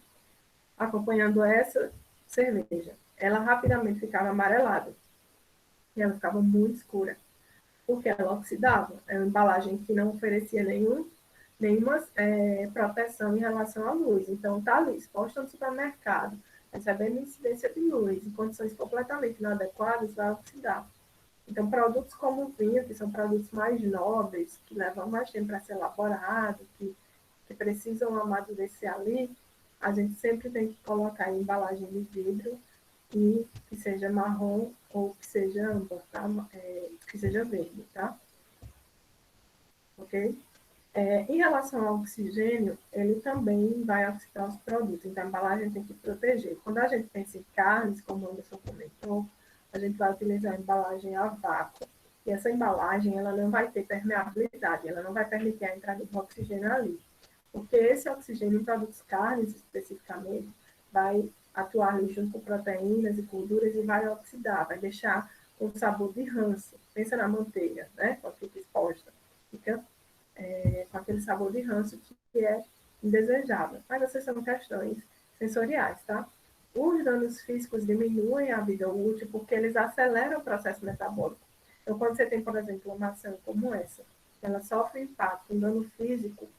Speaker 1: acompanhando essa cerveja? Ela rapidamente ficava amarelada, e ela ficava muito escura, porque ela oxidava. É uma embalagem que não oferecia nenhuma proteção em relação à luz. Então, está ali, exposta no supermercado, recebendo incidência de luz, em condições completamente inadequadas, vai oxidar. Então, produtos como o vinho, que são produtos mais nobres, que levam mais tempo para ser elaborado, que precisam amadurecer ali, a gente sempre tem que colocar em embalagem de vidro e que seja marrom ou que seja âmbar, tá? Que seja verde, tá? Ok? Em relação ao oxigênio, ele também vai oxidar os produtos, então a embalagem tem que proteger. Quando a gente pensa em carnes, como o Anderson comentou, a gente vai utilizar a embalagem a vácuo. E essa embalagem ela não vai ter permeabilidade, ela não vai permitir a entrada do oxigênio ali. Porque esse oxigênio em produtos carnes, especificamente, vai atuar ali junto com proteínas e gorduras e vai oxidar, vai deixar um sabor de ranço. Pensa na manteiga, né? Quando fica exposta. Fica com aquele sabor de ranço que é indesejável. Mas essas são questões sensoriais, tá? Os danos físicos diminuem a vida útil porque eles aceleram o processo metabólico. Então, quando você tem, por exemplo, uma maçã como essa, ela sofre impacto, um dano físico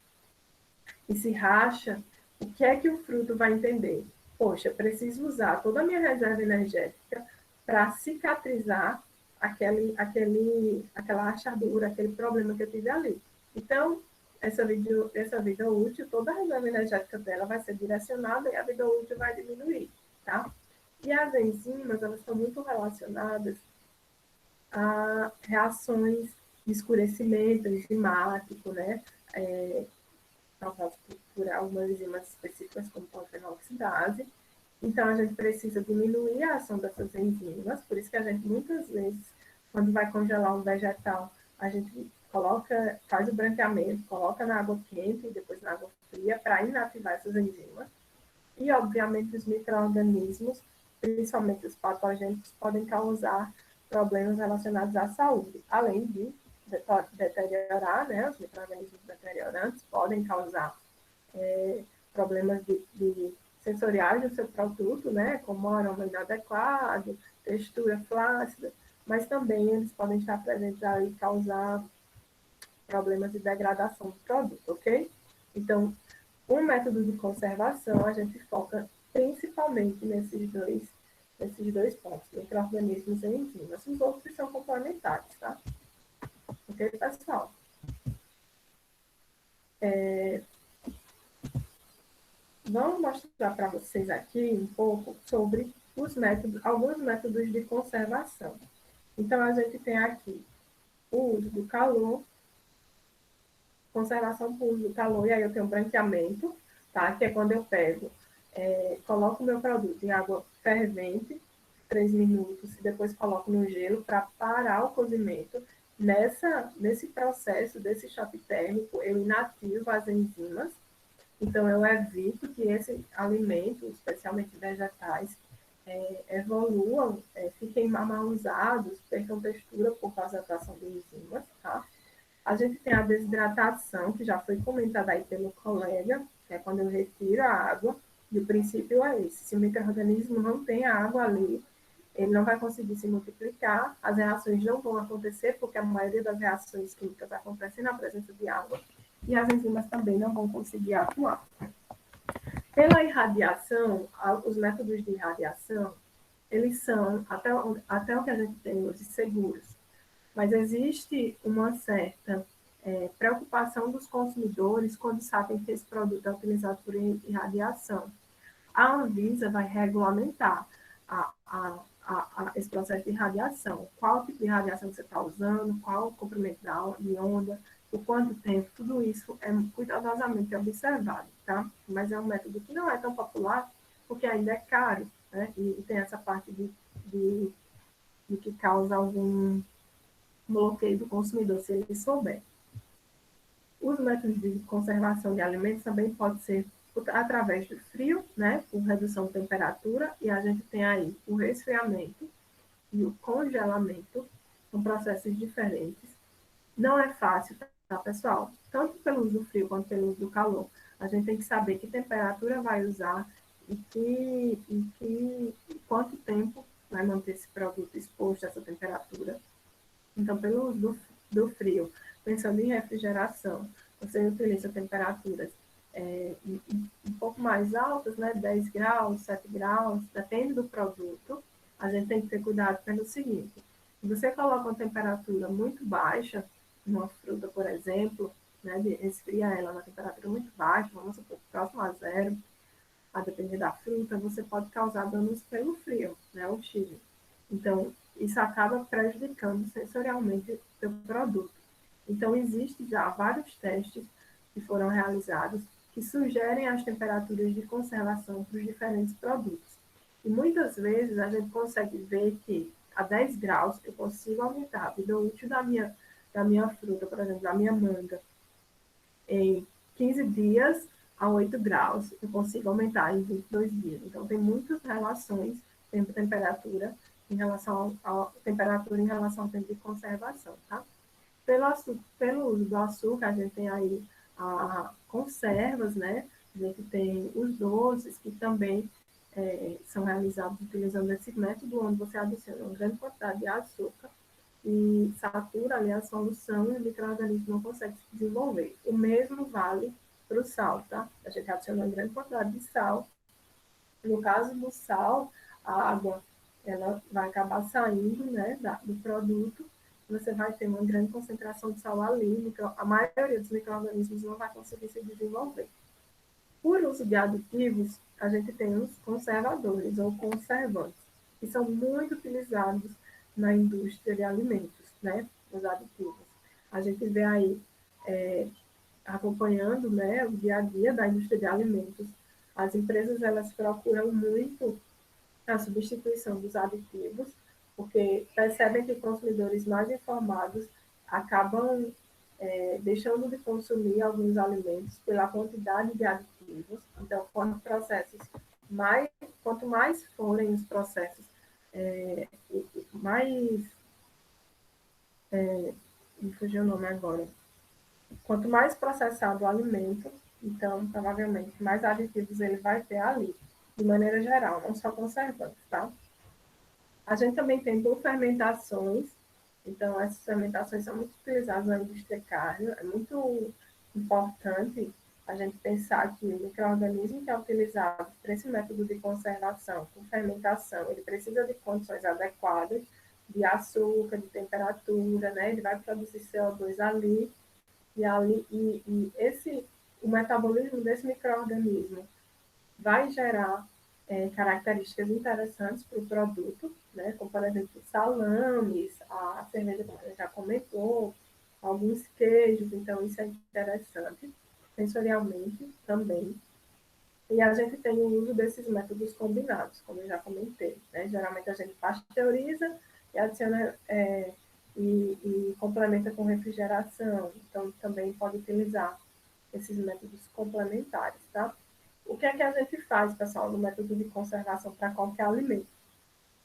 Speaker 1: e se racha, o que é que o fruto vai entender? Poxa, eu preciso usar toda a minha reserva energética para cicatrizar aquela rachadura, aquele problema que eu tive ali. Então, essa vida útil, toda a reserva energética dela vai ser direcionada e a vida útil vai diminuir, tá? E as enzimas, elas estão muito relacionadas a reações de escurecimento enzimático, né? Causadas por algumas enzimas específicas, como a oxidase. Então, a gente precisa diminuir a ação dessas enzimas, por isso que a gente, muitas vezes, quando vai congelar um vegetal, a gente faz o branqueamento, coloca na água quente e depois na água fria para inativar essas enzimas. E, obviamente, os micro-organismos, principalmente os patogênicos, podem causar problemas relacionados à saúde, além de deteriorar, né? Os micro-organismos deteriorantes podem causar problemas de sensoriais do seu produto, né? Como aroma inadequado, textura flácida, mas também eles podem estar presentes aí e causar problemas de degradação do produto, ok? Então, o método de conservação, a gente foca principalmente nesses dois pontos, micro-organismos e enzimas. Os outros são complementares, tá? Ok, pessoal? Vamos mostrar para vocês aqui um pouco sobre alguns métodos de conservação. Então, a gente tem aqui o uso do calor, conservação por uso do calor, e aí eu tenho branqueamento, tá? Que é quando eu pego, coloco o meu produto em água fervente, 3 minutos, e depois coloco no gelo para parar o cozimento. Nesse processo, desse choque térmico, eu inativo as enzimas, então eu evito que esse alimento, especialmente vegetais, evoluam, fiquem mal usados, percam textura por causa da ação de enzimas, tá? A gente tem a desidratação, que já foi comentada aí pelo colega, que é quando eu retiro a água, e o princípio é esse. Se o micro-organismo não tem a água ali, ele não vai conseguir se multiplicar, as reações não vão acontecer, porque a maioria das reações químicas acontecem na presença de água, e as enzimas também não vão conseguir atuar. Pela irradiação, os métodos de irradiação, eles são, até o que a gente tem hoje, seguros. Mas existe uma certa preocupação dos consumidores quando sabem que esse produto é utilizado por irradiação. A Anvisa vai regulamentar esse processo de irradiação. Qual tipo de radiação você está usando, qual o comprimento de onda, por quanto tempo, tudo isso é cuidadosamente observado, tá? Mas é um método que não é tão popular, porque ainda é caro, né? E tem essa parte de que causa algum bloqueio do consumidor, se ele souber. Os métodos de conservação de alimentos também podem ser através do frio, né, por redução de temperatura, e a gente tem aí o resfriamento, e o congelamento são processos diferentes. Não é fácil, tá, pessoal? Tanto pelo uso do frio quanto pelo uso do calor. A gente tem que saber que temperatura vai usar e quanto tempo vai manter esse produto exposto a essa temperatura. Então, pelo uso do frio, pensando em refrigeração, você utiliza temperaturas um pouco mais altas, né? 10 graus, 7 graus, depende do produto. A gente tem que ter cuidado pelo seguinte: se você coloca uma temperatura muito baixa, uma fruta, por exemplo, né, de esfriar ela na temperatura muito baixa, vamos supor, próximo a zero, a depender da fruta, você pode causar danos pelo frio, né, o chile. Então, isso acaba prejudicando sensorialmente o seu produto. Então, existem já vários testes que foram realizados que sugerem as temperaturas de conservação para os diferentes produtos. E muitas vezes a gente consegue ver que a 10 graus eu consigo aumentar a vida útil da minha fruta, por exemplo, da minha manga, em 15 dias a 8 graus, eu consigo aumentar em 22 dias. Então, tem muitas relações, tempo-temperatura, em relação à temperatura em relação ao tempo de conservação, tá? Pelo uso do açúcar, a gente tem aí conservas, né? A gente tem os doces, que também são realizados utilizando esse método, onde você adiciona uma grande quantidade de açúcar e satura ali a solução e o micro-organismo não consegue se desenvolver. O mesmo vale para o sal, tá? A gente adiciona uma grande quantidade de sal. No caso do sal, a água ela vai acabar saindo, né, do produto. Você vai ter uma grande concentração de sal ali, a maioria dos micro-organismos não vai conseguir se desenvolver. Por uso de aditivos, a gente tem os conservadores ou conservantes, que são muito utilizados na indústria de alimentos, né? Os aditivos. A gente vê aí, acompanhando, né, o dia a dia da indústria de alimentos, as empresas elas procuram muito a substituição dos aditivos, porque percebem que consumidores mais informados acabam deixando de consumir alguns alimentos pela quantidade de aditivos. Então, quanto mais forem os processos, mais. Me fugiu o nome agora. Quanto mais processado o alimento, então, provavelmente, mais aditivos ele vai ter ali, de maneira geral, não só conservantes, tá? A gente também tem fermentações, então essas fermentações são muito utilizadas na indústria carne, é muito importante a gente pensar que o micro-organismo que é utilizado para esse método de conservação, com fermentação, ele precisa de condições adequadas, de açúcar, de temperatura, né? Ele vai produzir CO2 ali, o metabolismo desse micro-organismo vai gerar características interessantes para o produto, né? Como, por exemplo, salames, a cerveja que a gente já comentou, alguns queijos, então isso é interessante, sensorialmente também. E a gente tem o uso desses métodos combinados, como eu já comentei, né? Geralmente a gente pasteuriza e adiciona e complementa com refrigeração, então também pode utilizar esses métodos complementares, tá? O que é que a gente faz, pessoal, no método de conservação para qualquer alimento?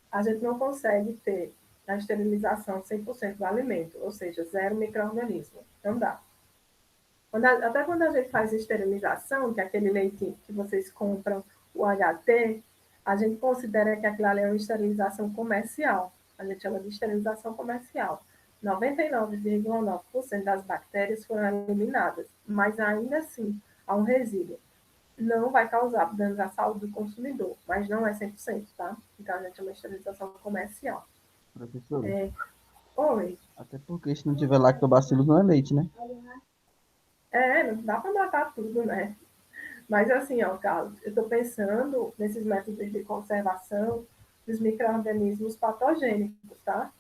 Speaker 1: A gente não consegue ter a esterilização 100% do alimento, ou seja, zero micro-organismo. Não dá. Até quando a gente faz esterilização, que é aquele leite que vocês compram, o HT, a gente considera que aquilo ali é uma esterilização comercial. A gente chama de esterilização comercial. 99,9% das bactérias foram eliminadas, mas ainda assim há um resíduo. Não vai causar danos à saúde do consumidor, mas não é 100%, tá? Então a gente chama de esterilização comercial.
Speaker 4: Professor,
Speaker 1: Oi.
Speaker 4: até porque se não tiver lactobacillus não é leite, né?
Speaker 1: Não dá para matar tudo, né? Mas assim, ó, Carlos, eu estou pensando nesses métodos de conservação dos micro-organismos patogênicos, tá?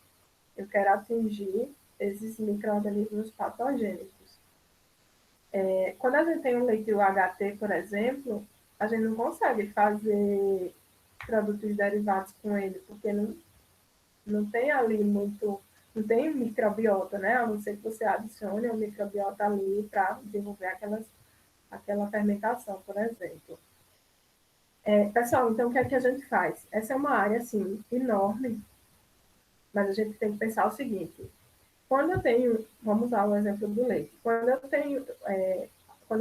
Speaker 1: Eu quero atingir esses micro-organismos patogênicos. Quando a gente tem um leite UHT, por exemplo, a gente não consegue fazer produtos derivados com ele, porque não tem ali muito, não tem microbiota, né? A não ser que você adicione um microbiota ali para desenvolver aquela fermentação, por exemplo. Pessoal, então o que é que a gente faz? Essa é uma área, assim, enorme, Mas a gente tem que pensar o seguinte, quando eu tenho, vamos usar o exemplo do leite, quando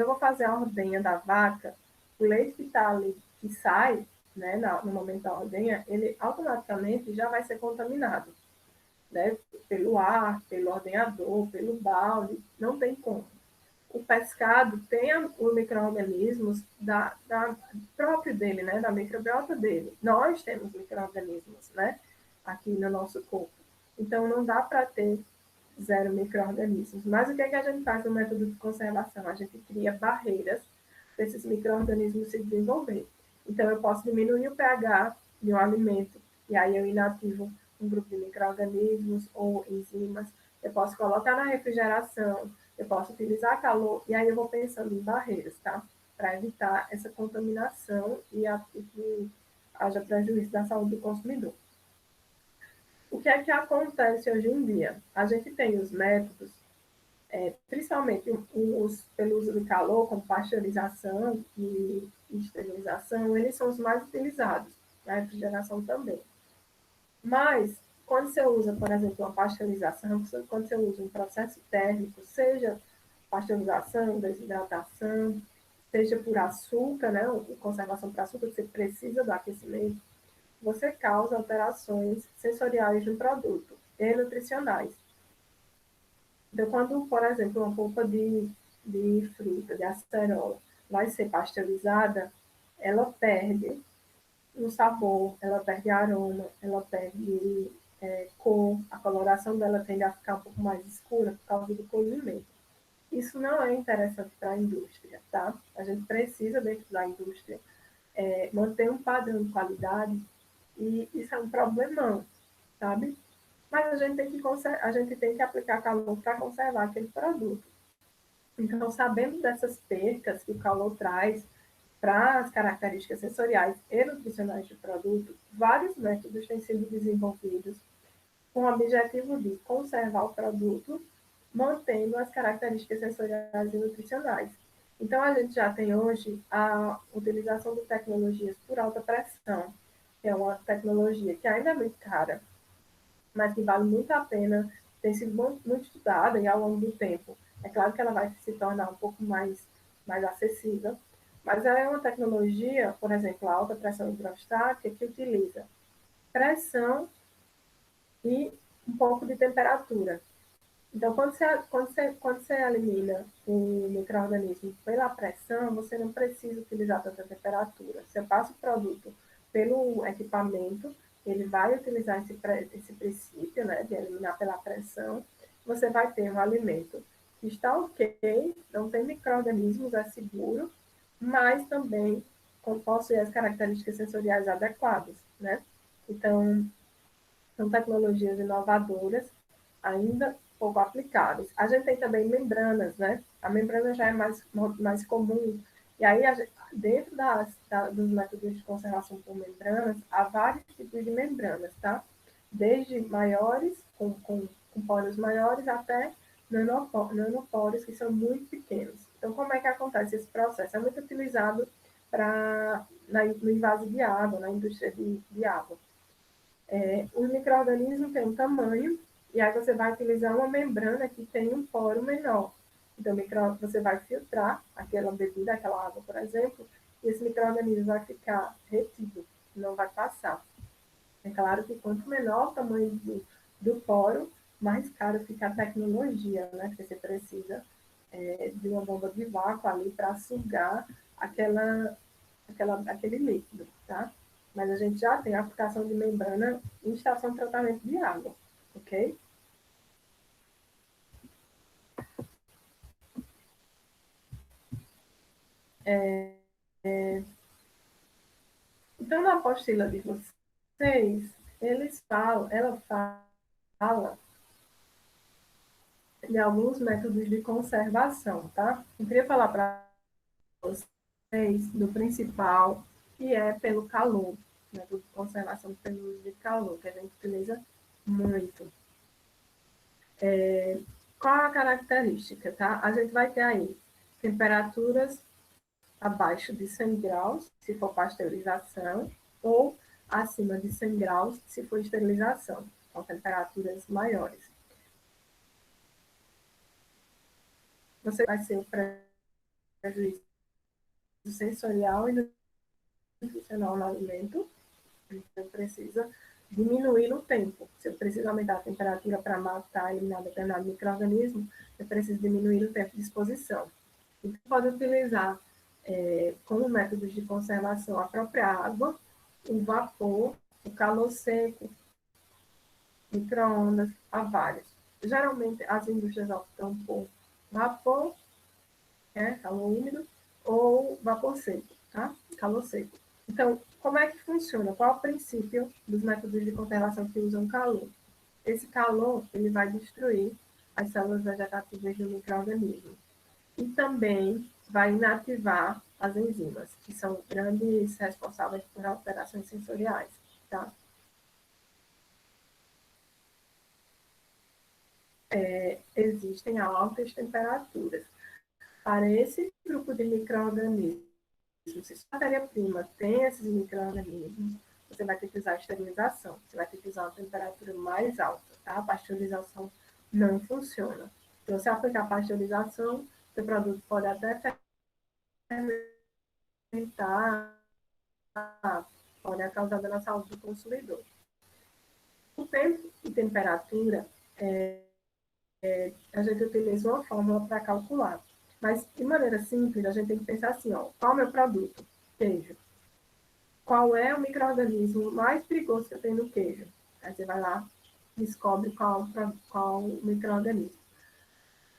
Speaker 1: eu vou fazer a ordenha da vaca, o leite que está ali, que sai, né, no momento da ordenha, ele automaticamente já vai ser contaminado, né, pelo ar, pelo ordenhador, pelo balde, não tem como. O pescado tem os micro-organismos próprio dele, né, da microbiota dele. Nós temos micro-organismos, né, aqui no nosso corpo. Então, não dá para ter zero micro-organismos. Mas o que é que a gente faz no método de conservação? A gente cria barreiras para esses micro-organismos se desenvolver. Então, eu posso diminuir o pH de um alimento, e aí eu inativo um grupo de micro-organismos ou enzimas. Eu posso colocar na refrigeração, eu posso utilizar calor, e aí eu vou pensando em barreiras, tá? Para evitar essa contaminação e que haja prejuízo da saúde do consumidor. O que é que acontece hoje em dia? A gente tem os métodos, principalmente pelo uso de calor, como pasteurização e esterilização, eles são os mais utilizados, na refrigeração também. Mas, quando você usa, por exemplo, uma pasteurização, quando você usa um processo térmico, seja pasteurização, desidratação, seja por açúcar, né, conservação por açúcar, você precisa do aquecimento, você causa alterações sensoriais no produto e nutricionais. Então, quando, por exemplo, uma polpa de fruta, de acerola, vai ser pasteurizada, ela perde no sabor, ela perde aroma, ela perde cor, a coloração dela tende a ficar um pouco mais escura por causa do cozimento. Isso não é interessante para a indústria, tá? A gente precisa, dentro da indústria, manter um padrão de qualidade e isso é um problemão, sabe? Mas a gente tem que aplicar calor para conservar aquele produto. Então, sabendo dessas percas que o calor traz para as características sensoriais e nutricionais do produto, vários métodos têm sido desenvolvidos com o objetivo de conservar o produto, mantendo as características sensoriais e nutricionais. Então, a gente já tem hoje a utilização de tecnologias por alta pressão, que é uma tecnologia que ainda é muito cara, mas que vale muito a pena, tem sido muito estudada e ao longo do tempo. É claro que ela vai se tornar um pouco mais acessível, mas ela é uma tecnologia, por exemplo, a alta pressão hidrostática, que utiliza pressão e um pouco de temperatura. Então, quando você elimina o micro-organismo pela pressão, você não precisa utilizar tanta temperatura. Você passa o produto pelo equipamento, ele vai utilizar esse princípio, né, de eliminar pela pressão. Você vai ter um alimento que está ok, não tem micro-organismos, é seguro, mas também possui as características sensoriais adequadas, né? Então, são tecnologias inovadoras, ainda pouco aplicáveis. A gente tem também membranas, né? A membrana já é mais comum. E aí, dentro dos métodos de conservação por membranas, há vários tipos de membranas, tá? Desde maiores, com poros maiores, até nanoporos, que são muito pequenos. Então, como é que acontece esse processo? É muito utilizado no invase de água, na indústria de água. Os micro-organismos têm um tamanho, e aí você vai utilizar uma membrana que tem um poro menor. Então, você vai filtrar aquela bebida, aquela água, por exemplo, e esse micro-organismo vai ficar retido, não vai passar. É claro que quanto menor o tamanho do poro, mais caro fica a tecnologia, né? Porque você precisa de uma bomba de vácuo ali para sugar aquele líquido, tá? Mas a gente já tem a aplicação de membrana em estação de tratamento de água, ok? Então, na apostila de vocês, ela fala de alguns métodos de conservação, tá? Eu queria falar para vocês do principal, que é pelo calor, método de conservação pelo uso de calor, que a gente utiliza muito. Qual a característica, tá? A gente vai ter aí temperaturas abaixo de 100 graus, se for pasteurização, ou acima de 100 graus, se for esterilização. com temperaturas maiores. Você vai ser o prejuízo sensorial e nutricional no alimento. Você precisa diminuir no tempo. Se eu preciso aumentar a temperatura para matar, eliminar determinado micro-organismo, eu preciso diminuir o tempo de exposição. Então, pode utilizar como métodos de conservação a própria água, o vapor, o calor seco, micro-ondas, há vários. Geralmente, as indústrias optam por vapor, calor úmido, ou vapor seco, tá? Calor seco. Então, como é que funciona? Qual é o princípio dos métodos de conservação que usam calor? Esse calor, ele vai destruir as células vegetativas do micro-organismo. E também vai inativar as enzimas, que são grandes responsáveis por alterações sensoriais, tá? Existem altas temperaturas. Para esse grupo de micro-organismos, se a matéria-prima tem esses micro-organismos, você vai ter que usar a esterilização, você vai ter que usar uma temperatura mais alta, tá? A pasteurização não funciona. Então, se aplicar a pasteurização, seu produto pode até fermentar, pode causar dano à saúde do consumidor. O tempo e temperatura, a gente utiliza uma fórmula para calcular. Mas, de maneira simples, a gente tem que pensar assim, ó, qual é o meu produto? Queijo. Qual é o micro-organismo mais perigoso que eu tenho no queijo? Aí você vai lá, descobre qual o micro-organismo.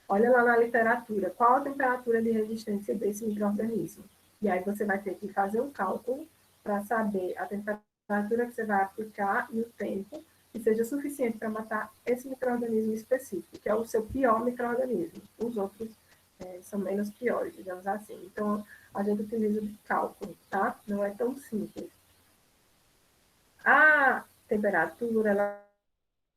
Speaker 1: Olha lá na literatura, qual a temperatura de resistência desse micro-organismo. E aí você vai ter que fazer um cálculo para saber a temperatura que você vai aplicar e o tempo que seja suficiente para matar esse micro-organismo específico, que é o seu pior micro-organismo. Os outros são menos piores, digamos assim. Então, a gente utiliza de cálculo, tá? Não é tão simples. A temperatura, ela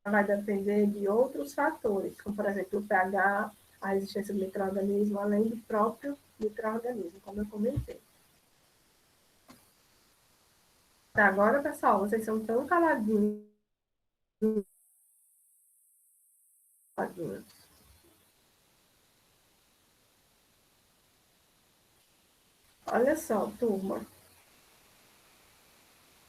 Speaker 1: vai depender de outros fatores, como, por exemplo, o pH, a resistência do micro-organismo, além do próprio micro-organismo, como eu comentei. Tá, agora, pessoal, vocês são tão caladinhos. Olha só, turma.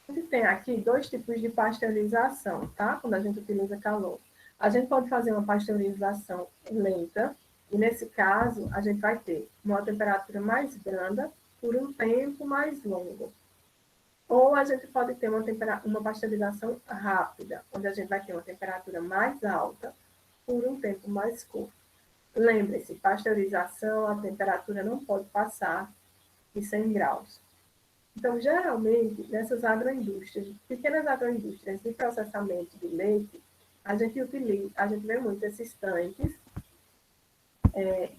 Speaker 1: A gente tem aqui dois tipos de pasteurização, tá? Quando a gente utiliza calor. A gente pode fazer uma pasteurização lenta, e nesse caso, a gente vai ter uma temperatura mais branda por um tempo mais longo. Ou a gente pode ter uma pasteurização rápida, onde a gente vai ter uma temperatura mais alta por um tempo mais curto. Lembre-se, pasteurização, a temperatura não pode passar de 100 graus. Então, geralmente, nessas agroindústrias, pequenas agroindústrias de processamento de leite, a gente vê muito esses tanques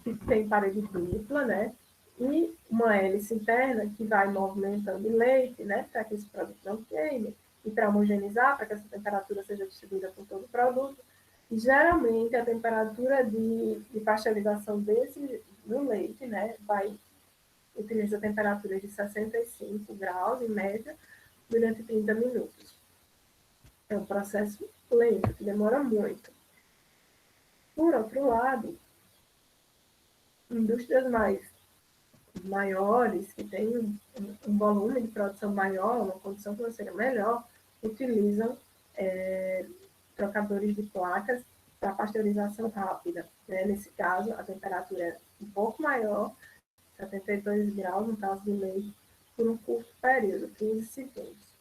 Speaker 1: que tem parede dupla, né? E uma hélice interna que vai movimentando o leite, né? Para que esse produto não queime e para homogeneizar, para que essa temperatura seja distribuída por todo o produto. E, geralmente, a temperatura de pasteurização no leite, né? Utiliza temperaturas de 65 graus, em média, durante 30 minutos. É um processo lento, que demora muito. Por outro lado, indústrias maiores, que têm um volume de produção maior, uma condição financeira melhor, utilizam trocadores de placas para pasteurização rápida. Né? Nesse caso, a temperatura é um pouco maior, 72 graus, no caso do leite, por um curto período, 15 segundos.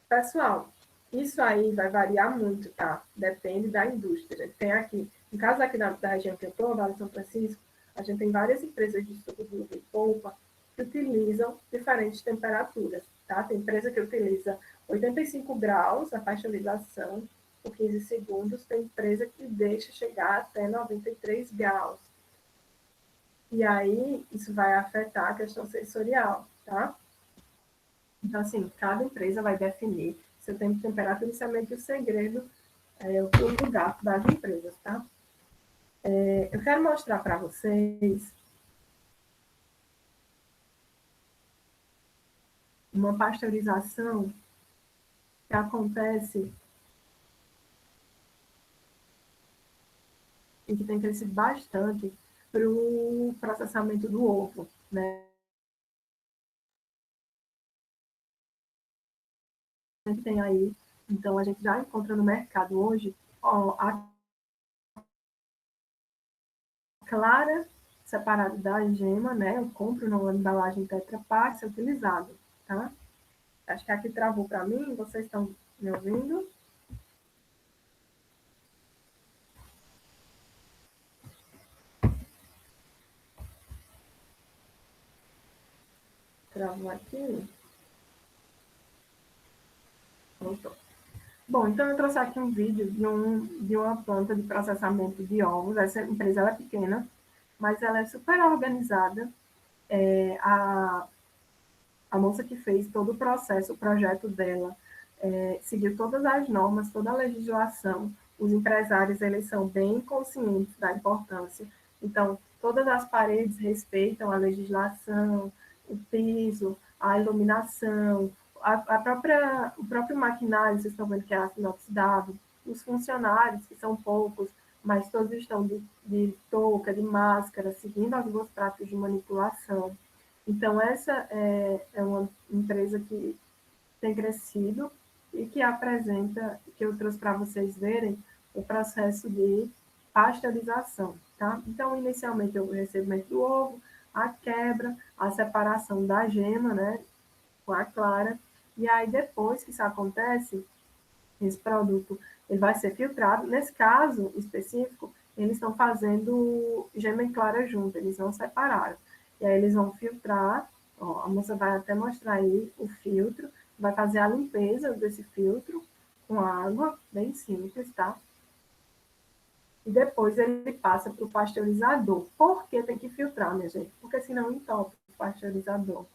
Speaker 1: Pessoal, isso aí vai variar muito, tá? Depende da indústria. Tem aqui, no caso aqui da região que eu estou, Vale São Francisco, a gente tem várias empresas de suco de uva e polpa que utilizam diferentes temperaturas, tá? Tem empresa que utiliza 85 graus a pasteurização por 15 segundos, tem empresa que deixa chegar até 93 graus. E aí, isso vai afetar a questão sensorial, tá? Então, assim, cada empresa vai definir seu tempo de temperatura, isso é meio que o segredo, o pulo do gato das empresas, tá? Eu quero mostrar para vocês uma pasteurização que acontece e que tem crescido bastante para o processamento do ovo, né? A gente tem aí, então a gente já encontra no mercado hoje, ó, a clara separada da gema, né? Eu compro numa embalagem Tetra Pak, ser utilizado, tá? Acho que aqui travou para mim, vocês estão me ouvindo? Travou aqui. Voltou. Bom, então eu trouxe aqui um vídeo de uma planta de processamento de ovos. Essa empresa ela é pequena, mas ela é super organizada. A moça que fez todo o processo, o projeto dela, seguiu todas as normas, toda a legislação. Os empresários, eles são bem conscientes da importância. Então, todas as paredes respeitam a legislação, o piso, a iluminação, o próprio maquinário, vocês estão vendo que é aço inoxidável, os funcionários, que são poucos, mas todos estão de touca, de máscara, seguindo as boas práticas de manipulação. Então, essa é uma empresa que tem crescido e que apresenta, que eu trouxe para vocês verem, o processo de pasteurização, tá? Então, inicialmente, o recebimento do ovo, a quebra, a separação da gema, né, com a clara, e aí, depois que isso acontece, esse produto ele vai ser filtrado. Nesse caso específico, eles estão fazendo gema e clara junto, eles não separaram. E aí eles vão filtrar, ó, a moça vai até mostrar aí o filtro, vai fazer a limpeza desse filtro com água, bem simples, tá? E depois ele passa para o pasteurizador. Por que tem que filtrar, minha gente? Porque senão entope o pasteurizador,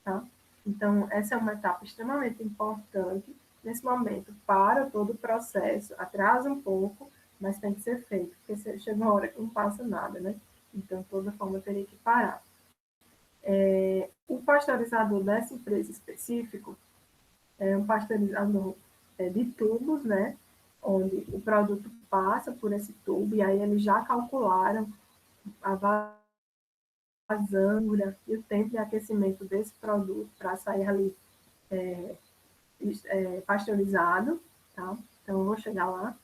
Speaker 1: tá? Então, essa é uma etapa extremamente importante nesse momento para todo o processo. Atrasa um pouco, mas tem que ser feito, porque chega uma hora que não passa nada, né? Então, de toda forma, teria que parar. O pasteurizador dessa empresa específico é um pasteurizador de tubos, né? Onde o produto passa por esse tubo e aí eles já calcularam a vazão e o tempo de aquecimento desse produto para sair ali pasteurizado, tá? Então, eu vou chegar lá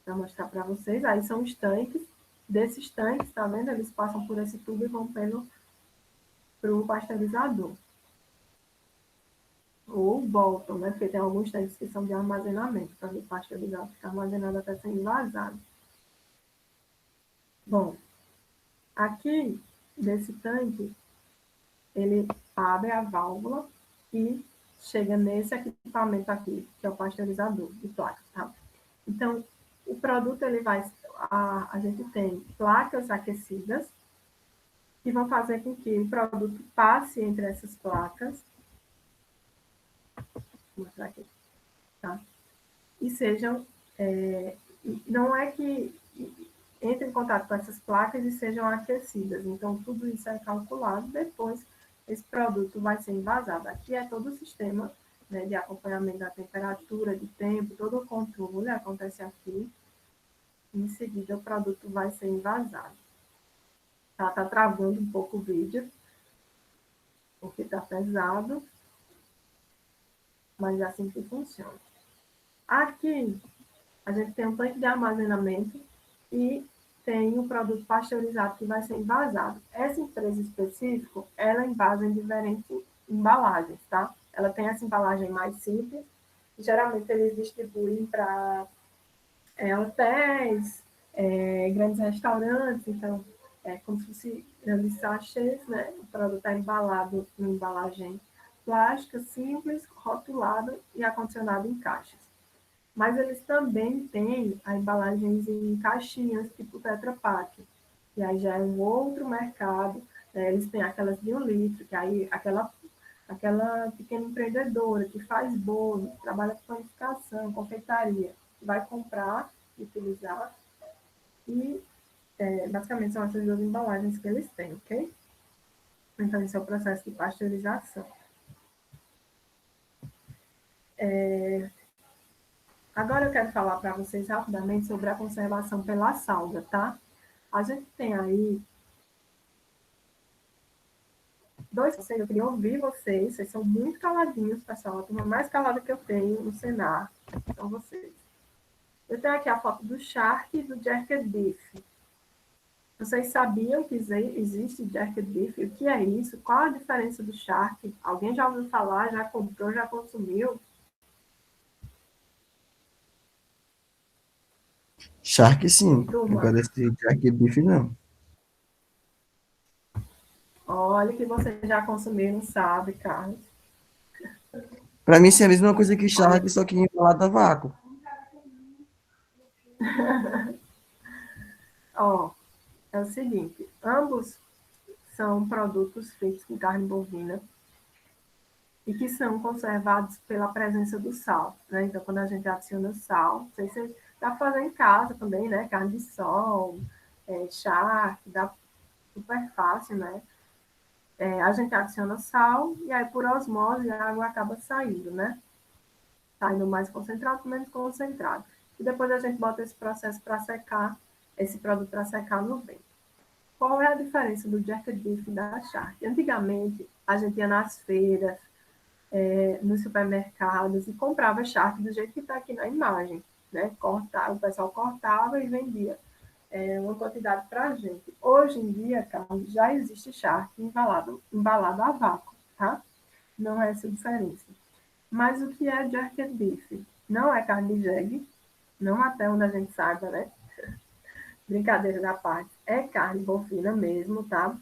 Speaker 1: para mostrar para vocês. Aí são os tanques. Desses tanques, tá vendo? Eles passam por esse tubo e vão para o pasteurizador. Ou voltam, né? Porque tem alguns tanques que são de armazenamento, para o pasteurizado ficar armazenado até ser envasado. Bom, aqui, desse tanque, ele abre a válvula e chega nesse equipamento aqui, que é o pasteurizador de placas, tá? Então, o produto, ele vai... A gente tem placas aquecidas, que vão fazer com que o produto passe entre essas placas. Vou mostrar aqui, tá? E sejam... não é que entre em contato com essas placas e sejam aquecidas. Então, tudo isso é calculado, depois esse produto vai ser envasado. Aqui é todo o sistema, né, de acompanhamento da temperatura, de tempo, todo o controle acontece aqui. Em seguida, o produto vai ser envasado. Tá travando um pouco o vídeo, porque está pesado, mas é assim que funciona. Aqui, a gente tem um tanque de armazenamento e tem um produto pasteurizado que vai ser envasado. Essa empresa específica, ela envasa em diferentes embalagens, tá? Ela tem essa embalagem mais simples, e geralmente eles distribuem para hotéis, grandes restaurantes, então é como se fosse grandes sachês, né? O produto é embalado em embalagem plástica, simples, rotulada e acondicionado em caixas. Mas eles também têm a embalagens em caixinhas, tipo Tetra Pak. E aí já é um outro mercado. Né? Eles têm aquelas de 1 litro, que aí aquela pequena empreendedora que faz bolo, trabalha com panificação, confeitaria, vai comprar e utilizar. E basicamente são essas duas embalagens que eles têm, ok? Então, esse é o processo de pasteurização. Agora eu quero falar para vocês rapidamente sobre a conservação pela salga, tá? A gente tem aí dois conselhos, eu queria ouvir vocês são muito caladinhos, pessoal, a turma mais calada que eu tenho no Senar, são vocês. Eu tenho aqui a foto do Shark e do Jerked Beef. Vocês sabiam que existe Jerked Beef? O que é isso? Qual a diferença do Shark? Alguém já ouviu falar, já comprou, já consumiu?
Speaker 4: Shark, sim.
Speaker 1: Turma,
Speaker 4: Agora esse Jack Beef, não.
Speaker 1: olha que você já consumiu, não sabe, Carlos.
Speaker 4: Pra mim, sim, é a mesma coisa que
Speaker 1: Olha,
Speaker 4: Shark, só que embalado a vácuo.
Speaker 1: ó, é o seguinte, ambos são produtos feitos com carne bovina e que são conservados pela presença do sal, né? Então, quando a gente adiciona sal, não sei se você dá para fazer em casa também, né? Carne de sol, charque, dá super fácil, né? A gente adiciona sal e aí, por osmose, a água acaba saindo, né? Saindo mais concentrado, menos concentrado. E depois a gente bota esse processo para secar, esse produto para secar no vento. Qual é a diferença do Jerked Beef e da charque? Antigamente, a gente ia nas feiras, nos supermercados e comprava charque do jeito que está aqui na imagem, né? O pessoal cortava e vendia uma quantidade para a gente. Hoje em dia, Carlos, já existe charque embalado a vácuo, tá? Não é essa a diferença. Mas o que é Jerked Beef? Não é carne de jegue, não até onde a gente saiba, né? Brincadeira da parte, é carne bovina mesmo, tá?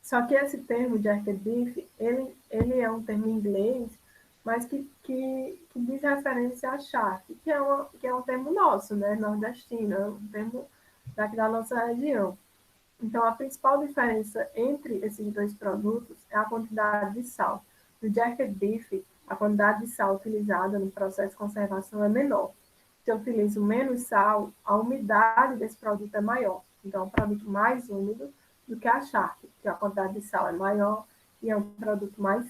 Speaker 1: Só que esse termo Jerked Beef, ele é um termo em inglês, mas que diz referência a charque, que é um termo nosso, né? Nordestino, é um termo daqui da nossa região. Então, a principal diferença entre esses dois produtos é a quantidade de sal. No Jerked Beef, a quantidade de sal utilizada no processo de conservação é menor. Se eu utilizo menos sal, a umidade desse produto é maior. Então, é um produto mais úmido do que a charque, que a quantidade de sal é maior e é um produto mais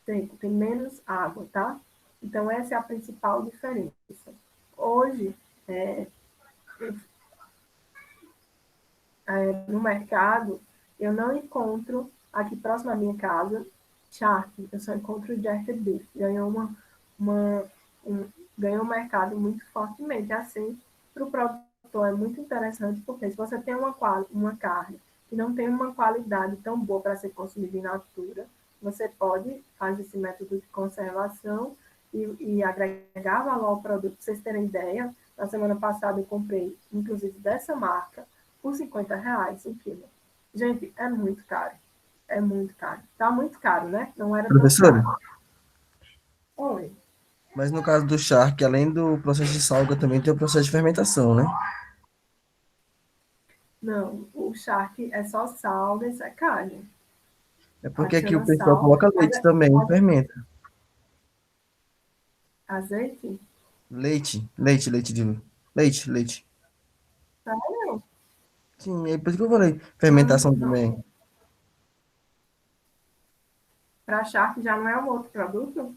Speaker 1: seco, tem menos água, tá? Então, essa é a principal diferença. Hoje, no mercado, eu não encontro aqui próximo à minha casa charque, eu só encontro Jerked Beef. Uma, ganhou um mercado muito fortemente. Assim, para o produtor é muito interessante, porque se você tem uma carne que não tem uma qualidade tão boa para ser consumida in natura, você pode fazer esse método de conservação e agregar valor ao produto. Para vocês terem ideia, na semana passada eu comprei, inclusive dessa marca, por R$ 50 o quilo. Gente, é muito caro. É muito caro. Tá muito caro, né? Não era tão
Speaker 4: Professora,
Speaker 1: caro. Oi.
Speaker 4: mas no caso do Shark, além do processo de salga, também tem o processo de fermentação, né?
Speaker 1: Não, o charque é só sal e secagem.
Speaker 4: É porque aqui o
Speaker 1: Adiciona
Speaker 4: pessoal
Speaker 1: sal,
Speaker 4: coloca leite também, fermenta.
Speaker 1: azeite.
Speaker 4: Leite.
Speaker 1: Sério?
Speaker 4: Sim, é por isso que eu falei,
Speaker 1: Não,
Speaker 4: fermentação
Speaker 1: não.
Speaker 4: também.
Speaker 1: Para charque já não é um outro produto?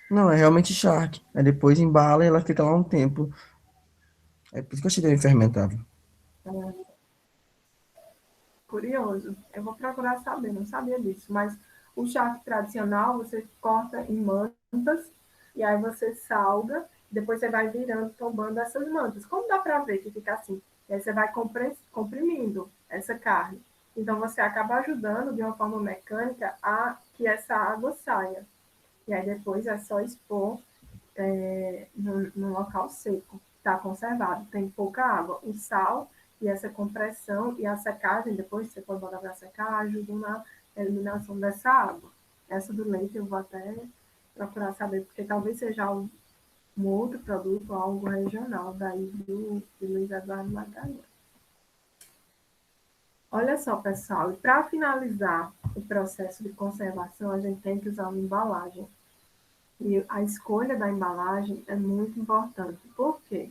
Speaker 4: Não, é realmente Shark. Aí depois embala e ela fica lá um tempo. É por isso que eu achei também fermentável.
Speaker 1: É curioso. Eu vou procurar saber, não sabia disso. Mas o charque tradicional, você corta em mantas e aí você salga, depois você vai virando, tombando essas mantas. Como dá para ver que fica assim? E aí você vai comprimindo essa carne. Então você acaba ajudando de uma forma mecânica a que essa água saia. E aí depois é só expor no local seco. Está conservado, tem pouca água. O sal e essa compressão e a secagem, depois você pode botar para secar, ajudam na eliminação dessa água. Essa do leite eu vou até procurar saber, porque talvez seja um outro produto, algo regional, daí de Luiz Eduardo Magalhães. Olha só, pessoal, e para finalizar o processo de conservação, a gente tem que usar uma embalagem. E a escolha da embalagem é muito importante. Por quê?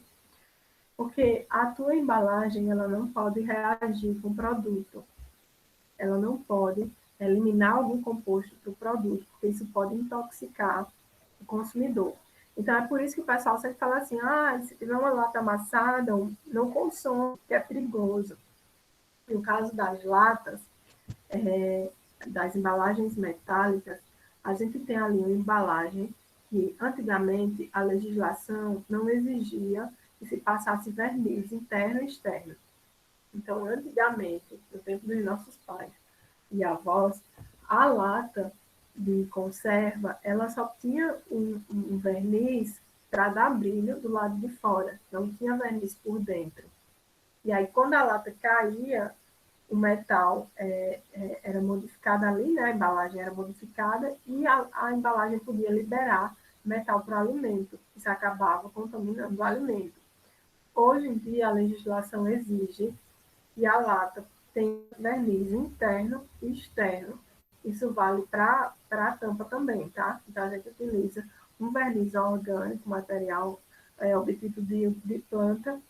Speaker 1: Porque a tua embalagem ela não pode reagir com o produto. Ela não pode eliminar algum composto do produto, porque isso pode intoxicar o consumidor. Então, é por isso que o pessoal sempre fala assim, se tiver uma lata amassada, não consome, porque é perigoso. No caso das latas, das embalagens metálicas, a gente tem ali uma embalagem que, antigamente, a legislação não exigia que se passasse verniz interno e externo. Então, antigamente, no tempo dos nossos pais e avós, a lata de conserva, ela só tinha um verniz para dar brilho do lado de fora, não tinha verniz por dentro. E aí, quando a lata caía, o metal era modificado ali, né? A embalagem era modificada e a embalagem podia liberar metal para o alimento. Isso acabava contaminando o alimento. Hoje em dia, a legislação exige que a lata tenha verniz interno e externo. Isso vale para a tampa também, tá? Então, a gente utiliza um verniz orgânico, material obtido de planta,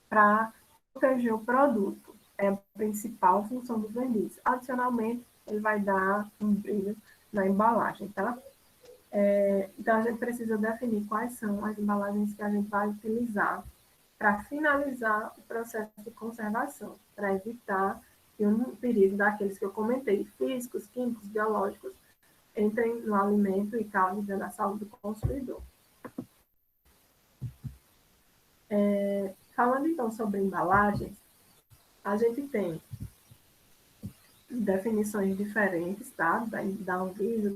Speaker 1: para proteger o produto. É a principal função do verniz. Adicionalmente, ele vai dar um brilho na embalagem, tá? Então, a gente precisa definir quais são as embalagens que a gente vai utilizar para finalizar o processo de conservação, para evitar que um perigo daqueles que eu comentei, físicos, químicos, biológicos, entrem no alimento e causem dano à saúde do consumidor. Falando então sobre embalagens, a gente tem definições diferentes, tá? Da Anvisa,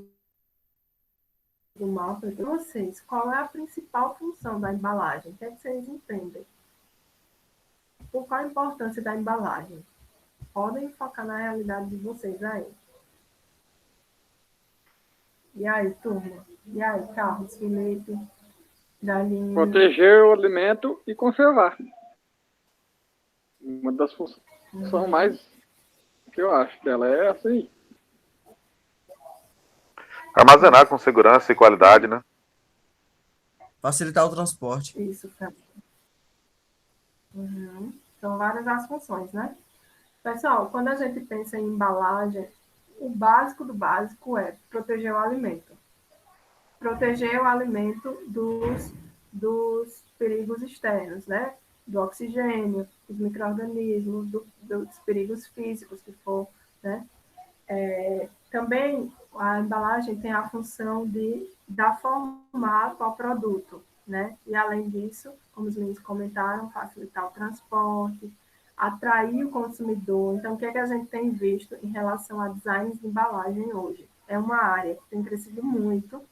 Speaker 1: do mapa. Para vocês, qual é a principal função da embalagem? O que é que vocês entendem? Por qual a importância da embalagem? Podem focar na realidade de vocês aí. E aí, turma? E aí, Carlos, Felipe, Jalinho?
Speaker 6: Proteger o alimento e conservar. Uma das funções mais que eu acho dela é essa aí.
Speaker 2: Armazenar com segurança e qualidade, né?
Speaker 4: Facilitar o transporte.
Speaker 1: Isso, Fran. São várias as funções, né? Pessoal, quando a gente pensa em embalagem, o básico do básico é proteger o alimento. Proteger o alimento dos perigos externos, né? Do oxigênio, dos micro-organismos, dos perigos físicos que for, né? Também a embalagem tem a função de dar formato ao produto, né? E além disso, como os meninos comentaram, facilitar o transporte, atrair o consumidor. Então, o que é que a gente tem visto em relação a designs de embalagem hoje? É uma área que tem crescido muito.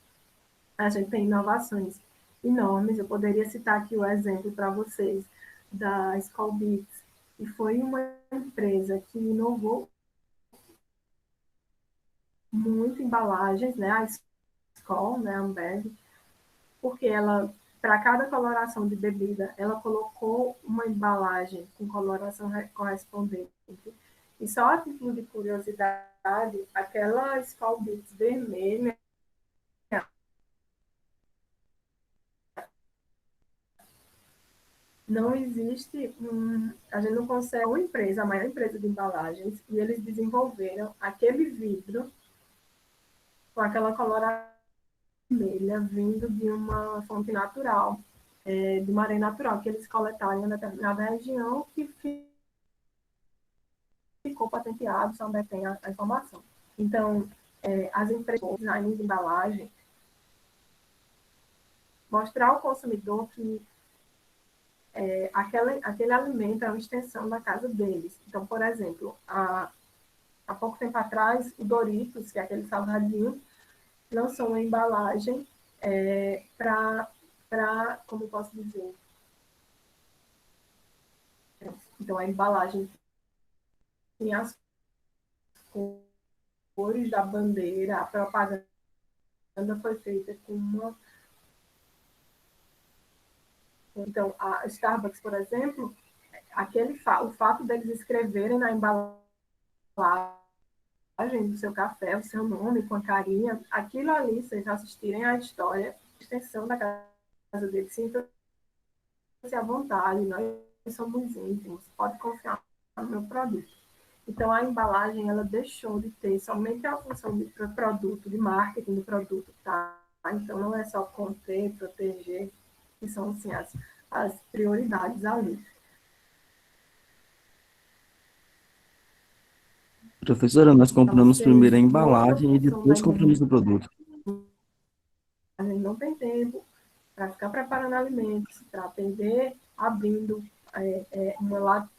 Speaker 1: A gente tem inovações enormes. Eu poderia citar aqui o exemplo para vocês da Skullbeats, que foi uma empresa que inovou muito embalagens, né? A Skol, né? A Ambev, porque ela, para cada coloração de bebida, ela colocou uma embalagem com coloração correspondente. E só a título de curiosidade, aquela Skol Beats vermelha não existe, a gente não consegue uma empresa, a maior empresa de embalagens, e eles desenvolveram aquele vidro com aquela coloração vermelha vindo de uma fonte natural, de uma areia natural, que eles coletaram em uma determinada região que ficou patenteado, só detém a informação. Então, as empresas de design de embalagem mostrar ao consumidor que aquele alimento é uma extensão da casa deles. Então, por exemplo, há pouco tempo atrás, o Doritos, que é aquele salgadinho, lançou uma embalagem para, como posso dizer? Então, a embalagem tinha as cores da bandeira, a propaganda foi feita com uma... Então, a Starbucks, por exemplo, o fato deles escreverem na embalagem do seu café, o seu nome com a carinha, aquilo ali, vocês assistirem à história, a extensão da casa deles, sintam-se à vontade, nós somos íntimos, pode confiar no meu produto. Então, a embalagem, ela deixou de ter somente a função de produto, de marketing do produto, tá? Então, não é só conter, proteger, que são assim, as prioridades ali.
Speaker 4: Professora, nós compramos primeiro a
Speaker 1: Uma outra
Speaker 4: embalagem e
Speaker 1: função da
Speaker 4: depois compramos o produto.
Speaker 1: a gente não tem tempo para ficar preparando alimentos, para atender, abrindo uma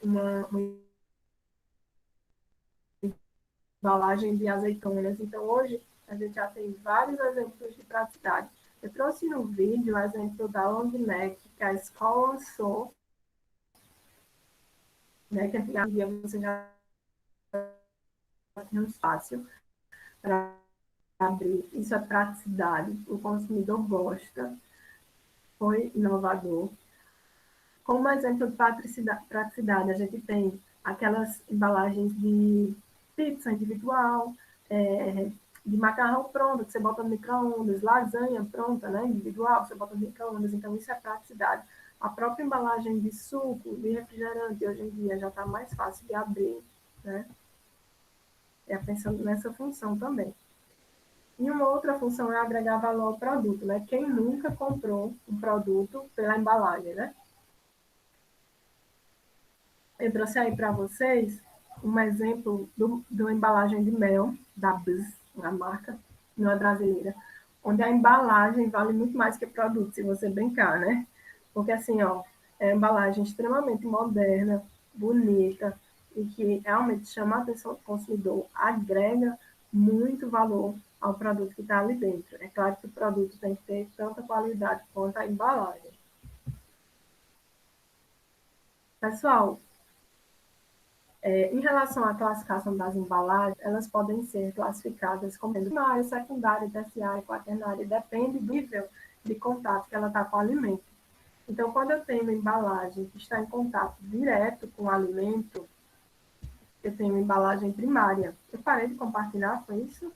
Speaker 1: embalagem de azeitonas. Então, hoje, a gente já tem vários exemplos de praticidade. Eu trouxe no vídeo o exemplo da long neck, que a escola lançou, né, que antigamente você já tinha um fácil para abrir. Isso é praticidade, o consumidor gosta, foi inovador. Como exemplo de praticidade, a gente tem aquelas embalagens de pizza individual, de macarrão pronto, que você bota no micro-ondas, lasanha pronta, né, individual, você bota no micro-ondas, então isso é praticidade. A própria embalagem de suco, de refrigerante, hoje em dia já está mais fácil de abrir, né? É pensando nessa função também. E uma outra função é agregar valor ao produto, né? Quem nunca comprou um produto pela embalagem, né? Eu trouxe aí para vocês um exemplo de uma embalagem de mel, da Buzz, a marca, não é brasileira, onde a embalagem vale muito mais que o produto, se você brincar, né? Porque assim, ó, é uma embalagem extremamente moderna, bonita, e que realmente chama a atenção do consumidor, agrega muito valor ao produto que está ali dentro. É claro que o produto tem que ter tanta qualidade quanto a embalagem. Pessoal, em relação à classificação das embalagens, elas podem ser classificadas como primária, secundária, terciária, quaternária, depende do nível de contato que ela está com o alimento. Então, quando eu tenho uma embalagem que está em contato direto com o alimento, eu tenho uma embalagem primária. Eu parei de compartilhar, foi isso?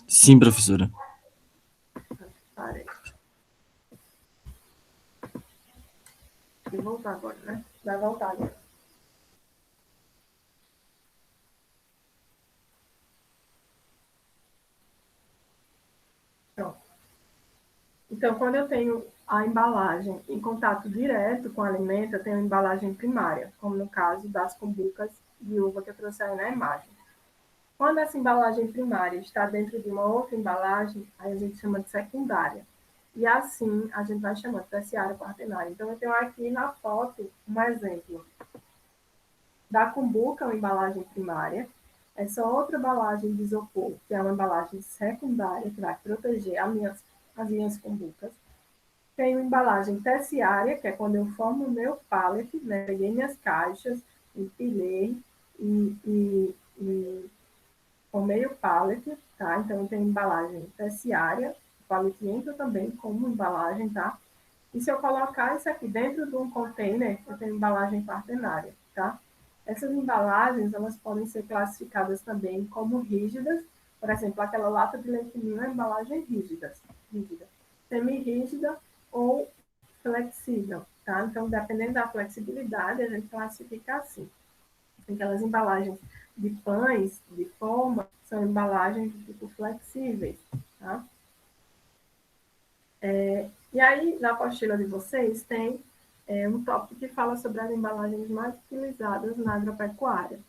Speaker 4: Sim, professora.
Speaker 1: Parei. Vou voltar agora, né? Vai voltar agora. Pronto. Então, quando eu tenho a embalagem em contato direto com o alimento, eu tenho a embalagem primária, como no caso das cumbucas de uva que eu trouxe aí na imagem. Quando essa embalagem primária está dentro de uma outra embalagem, aí a gente chama de secundária. E assim a gente vai chamando terciária, quaternária. Então, eu tenho aqui na foto um exemplo da cumbuca, uma embalagem primária. Essa outra embalagem de isopor, que é uma embalagem secundária, que vai proteger as minhas cumbucas. Tenho embalagem terciária, que é quando eu formo o meu pallet, né? Peguei minhas caixas, empilhei e formei o pallet, tá? Então, eu tenho embalagem terciária, o pallet entra também como embalagem, tá? E se eu colocar isso aqui dentro de um container, eu tenho embalagem quaternária, tá? Essas embalagens, elas podem ser classificadas também como rígidas. Por exemplo, aquela lata de leite ninho é embalagem rígida, semi-rígida ou flexível, tá? Então, dependendo da flexibilidade, a gente classifica assim. Aquelas embalagens de pães, de forma, são embalagens de tipo flexíveis, tá? E aí, na apostila de vocês, tem um tópico que fala sobre as embalagens mais utilizadas na agropecuária.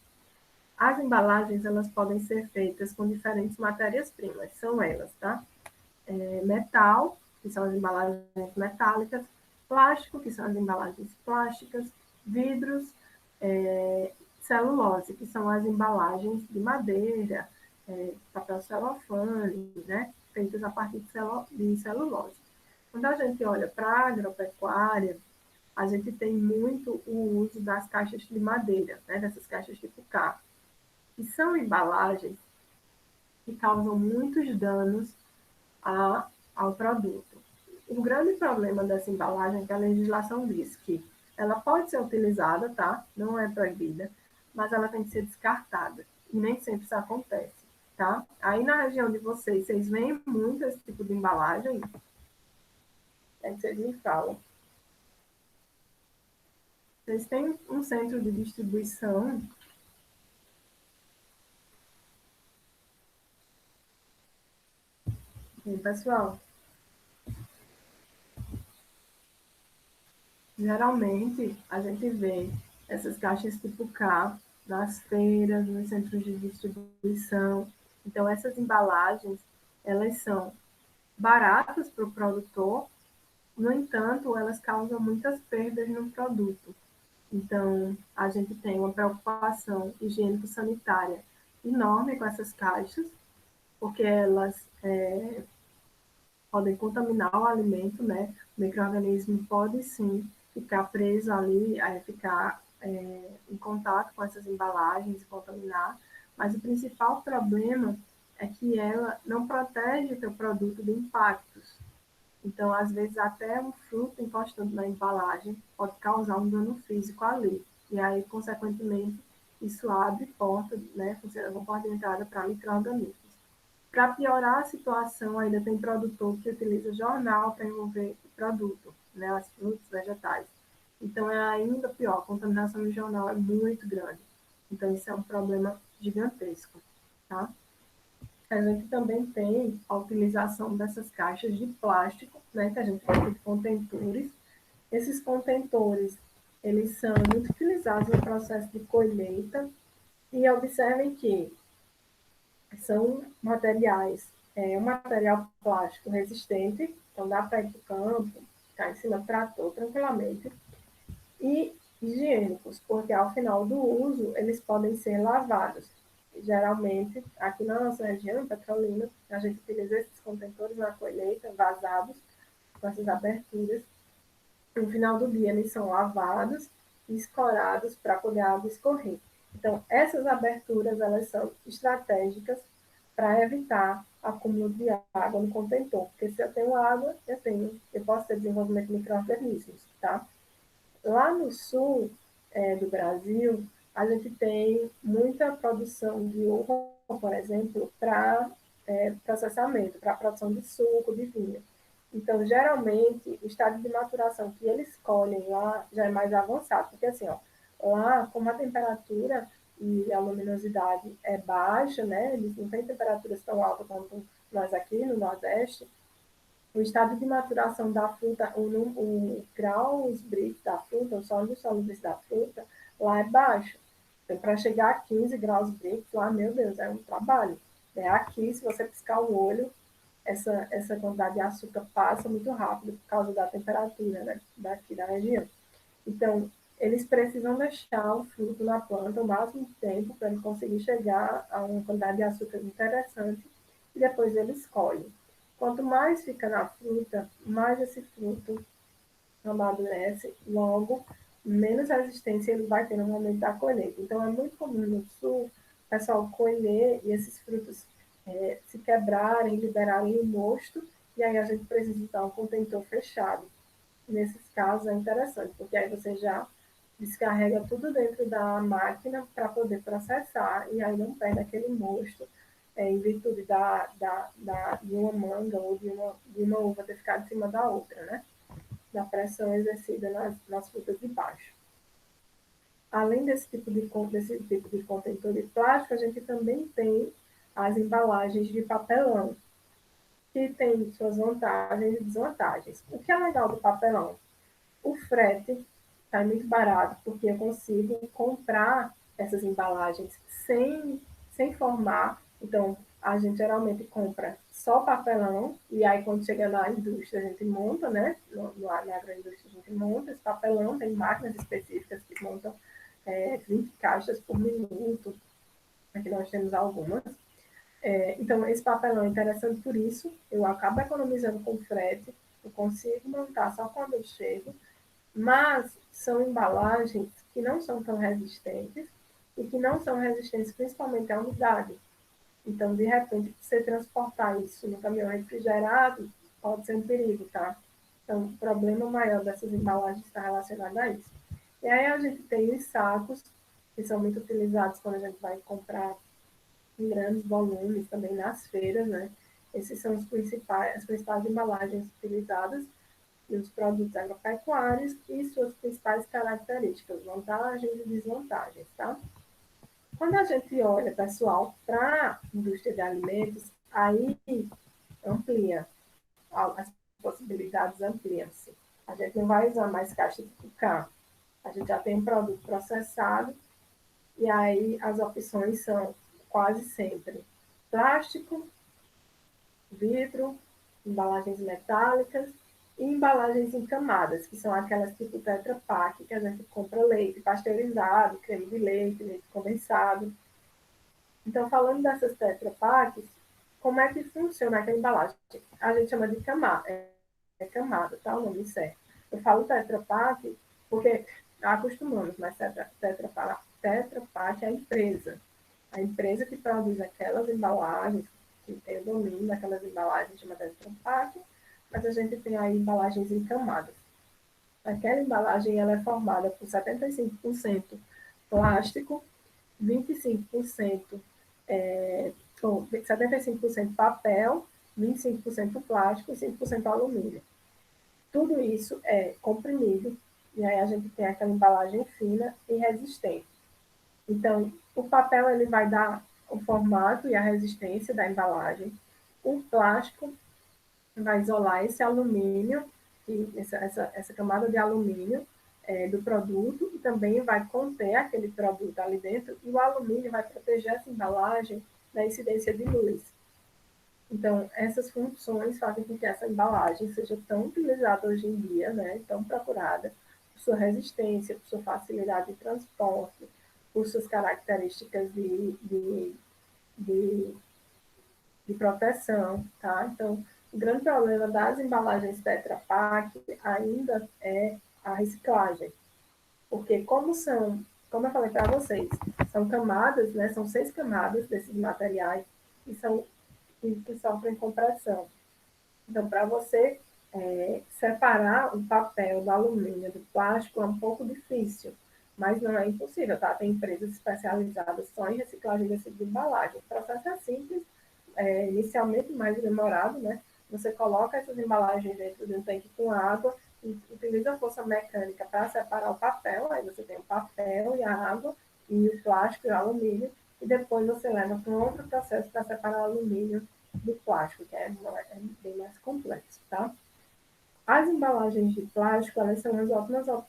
Speaker 1: As embalagens, elas podem ser feitas com diferentes matérias-primas, são elas, tá? Metal, que são as embalagens metálicas, plástico, que são as embalagens plásticas, vidros, celulose, que são as embalagens de madeira, papel celofane, né? Feitas a partir de celulose. Quando a gente olha para a agropecuária, a gente tem muito o uso das caixas de madeira, né? Dessas caixas tipo K, que são embalagens que causam muitos danos ao produto. O grande problema dessa embalagem é que a legislação diz que ela pode ser utilizada, tá? Não é proibida, mas ela tem que ser descartada. E nem sempre isso acontece, tá? Aí na região de vocês veem muito esse tipo de embalagem? É que vocês me falam. Vocês têm um centro de distribuição? E, pessoal, geralmente a gente vê essas caixas tipo K nas feiras, nos centros de distribuição. Então, essas embalagens, elas são baratas para o produtor, no entanto, elas causam muitas perdas no produto. Então, a gente tem uma preocupação higiênico-sanitária enorme com essas caixas, porque elas podem contaminar o alimento, né? O micro-organismo pode sim ficar preso ali, ficar em contato com essas embalagens e contaminar, mas o principal problema é que ela não protege o teu produto de impactos. Então, às vezes, até um fruto encostando na embalagem pode causar um dano físico ali. E aí, consequentemente, isso abre porta, né, uma porta de entrada para micro-organismos. Para piorar a situação, ainda tem produtor que utiliza jornal para envolver o produto, né, as frutas, vegetais. Então, é ainda pior, a contaminação do jornal é muito grande. Então, isso é um problema gigantesco, tá? A gente também tem a utilização dessas caixas de plástico, né, que a gente chama de contentores. Esses contentores, eles são muito utilizados no processo de colheita e observem que são materiais, um material plástico resistente, então dá para ir para o campo, ficar em cima do trator tranquilamente, e higiênicos, porque ao final do uso eles podem ser lavados. Geralmente, aqui na nossa região, Petrolina, a gente utiliza esses contentores na colheita, vazados, com essas aberturas. No final do dia, eles são lavados e escorados para poder a água escorrer. Então, essas aberturas, elas são estratégicas para evitar acúmulo de água no contentor, porque se eu tenho água, eu posso ter desenvolvimento de micro-organismos, tá? Lá no sul do Brasil, a gente tem muita produção de uva, por exemplo, para processamento, para produção de suco, de vinho. Então, geralmente, o estado de maturação que eles colhem lá já é mais avançado, porque assim, ó, lá, como a temperatura e a luminosidade é baixa, né, eles não têm temperaturas tão altas quanto nós aqui no Nordeste, o estado de maturação da fruta, o graus Brix da fruta, o sólido solúveis da fruta, lá é baixo. Então, para chegar a 15 graus Brix, lá, meu Deus, é um trabalho. Aqui, se você piscar o olho, essa quantidade de açúcar passa muito rápido por causa da temperatura, né, daqui da região. Então, eles precisam deixar o fruto na planta o máximo de tempo para ele conseguir chegar a uma quantidade de açúcar interessante e depois eles colhem. Quanto mais fica na fruta, mais esse fruto amadurece, logo menos resistência ele vai ter no momento da colheita. Então, é muito comum no sul o pessoal colher e esses frutos se quebrarem, liberarem o mosto, e aí a gente precisa usar um contentor fechado. Nesses casos é interessante, porque aí você já descarrega tudo dentro da máquina para poder processar, e aí não perde aquele mosto em virtude de uma manga ou de uma uva ter ficado em cima da outra, né? Da pressão exercida nas frutas de baixo. Além desse tipo de contentor de plástico, a gente também tem as embalagens de papelão, que tem suas vantagens e desvantagens. O que é legal do papelão? O frete está muito barato, porque eu consigo comprar essas embalagens sem formar. Então, a gente geralmente compra só papelão, e aí quando chega na indústria a gente monta, né? Na agroindústria a gente monta esse papelão, tem máquinas específicas que montam 20 caixas por minuto, aqui nós temos algumas. Então, esse papelão é interessante por isso, eu acabo economizando com frete, eu consigo montar só quando eu chego, mas são embalagens que não são tão resistentes e que não são resistentes principalmente à umidade. Então, de repente, você transportar isso no caminhão refrigerado pode ser um perigo, tá? Então, o problema maior dessas embalagens está relacionado a isso. E aí a gente tem os sacos, que são muito utilizados quando a gente vai comprar em grandes volumes, também nas feiras, né? Esses são as principais embalagens utilizadas dos produtos agropecuários e suas principais características, vantagens e desvantagens, tá? Quando a gente olha, pessoal, para a indústria de alimentos, aí amplia, as possibilidades ampliam-se. A gente não vai usar mais caixa de K. A gente já tem um produto processado e aí as opções são quase sempre plástico, vidro, embalagens metálicas e embalagens em camadas, que são aquelas tipo Tetra Pak, que a gente compra leite pasteurizado, creme de leite condensado. Então, falando dessas Tetra Paks, como é que funciona aquela embalagem? A gente chama de camada, camada, tá? O nome certo. Eu falo Tetra Pak porque acostumamos, mas Tetra Pak é a empresa que produz aquelas embalagens, que tem o domínio daquelas embalagens, chama Tetra Pak, mas a gente tem aí embalagens em camadas. Aquela embalagem ela é formada por 75% plástico, 25% 75% papel, 25% plástico e 5% alumínio. Tudo isso é comprimido e aí a gente tem aquela embalagem fina e resistente. Então, o papel ele vai dar o formato e a resistência da embalagem. O plástico vai isolar esse alumínio, essa camada de alumínio do produto, e também vai conter aquele produto ali dentro, e o alumínio vai proteger essa embalagem da incidência de luz. Então, essas funções fazem com que essa embalagem seja tão utilizada hoje em dia, né, tão procurada, por sua resistência, por sua facilidade de transporte, por suas características de proteção, tá? Então, o grande problema das embalagens Tetra Pak ainda é a reciclagem, porque como eu falei para vocês, são camadas, né? São 6 camadas desses materiais que sofrem compressão. Então, para você separar o papel do alumínio do plástico é um pouco difícil, mas não é impossível, tá? Tem empresas especializadas só em reciclagem desse tipo de embalagem. O processo é simples, inicialmente mais demorado, né? Você coloca essas embalagens dentro de um tanque com água e utiliza a força mecânica para separar o papel, aí você tem o papel e a água e o plástico e o alumínio, e depois você leva para um outro processo para separar o alumínio do plástico, que é bem mais complexo, tá? As embalagens de plástico, elas são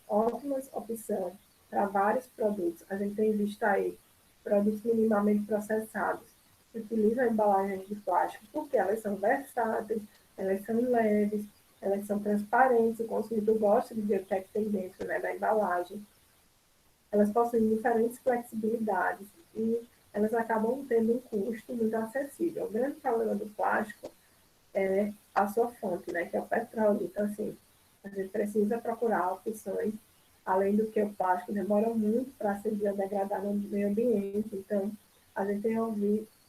Speaker 1: ótimas opções para vários produtos. A gente tem visto aí produtos minimamente processados que utilizam embalagens de plástico porque elas são versáteis, elas são leves, elas são transparentes, o consumidor gosta de ver o que é que tem dentro, né, da embalagem. Elas possuem diferentes flexibilidades e elas acabam tendo um custo muito acessível. O grande problema do plástico é a sua fonte, né, que é o petróleo. Então, assim, a gente precisa procurar opções, além do que o plástico demora muito para se biodegradar no meio ambiente. Então, a gente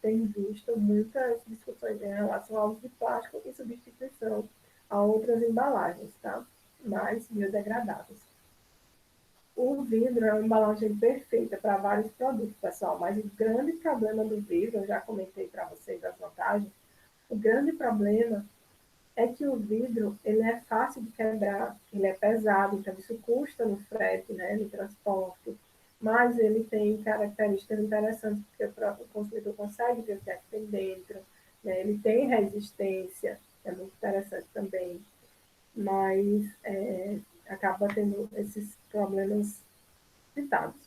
Speaker 1: tem visto muitas discussões em relação ao uso de plástico e substituição a outras embalagens, tá? Mais biodegradáveis. O vidro é uma embalagem perfeita para vários produtos, pessoal, mas o grande problema do vidro, eu já comentei para vocês as vantagens, o grande problema é que o vidro ele é fácil de quebrar, ele é pesado, então isso custa no frete, né, no transporte, mas ele tem características interessantes, porque o consumidor consegue ver o que é que tem dentro, né, ele tem resistência, é muito interessante também, mas acaba tendo esses problemas citados.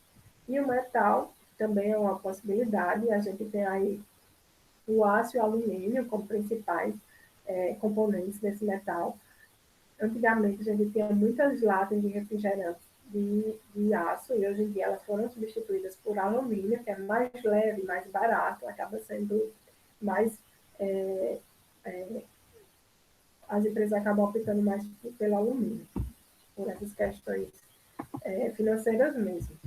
Speaker 1: E o metal também é uma possibilidade, a gente tem aí o aço e o alumínio como principais componentes desse metal. Antigamente, a gente tinha muitas latas de refrigerantes de aço, e hoje em dia elas foram substituídas por alumínio, que é mais leve, mais barato, acaba sendo mais... as empresas acabam optando mais pelo alumínio, por essas questões financeiras mesmo.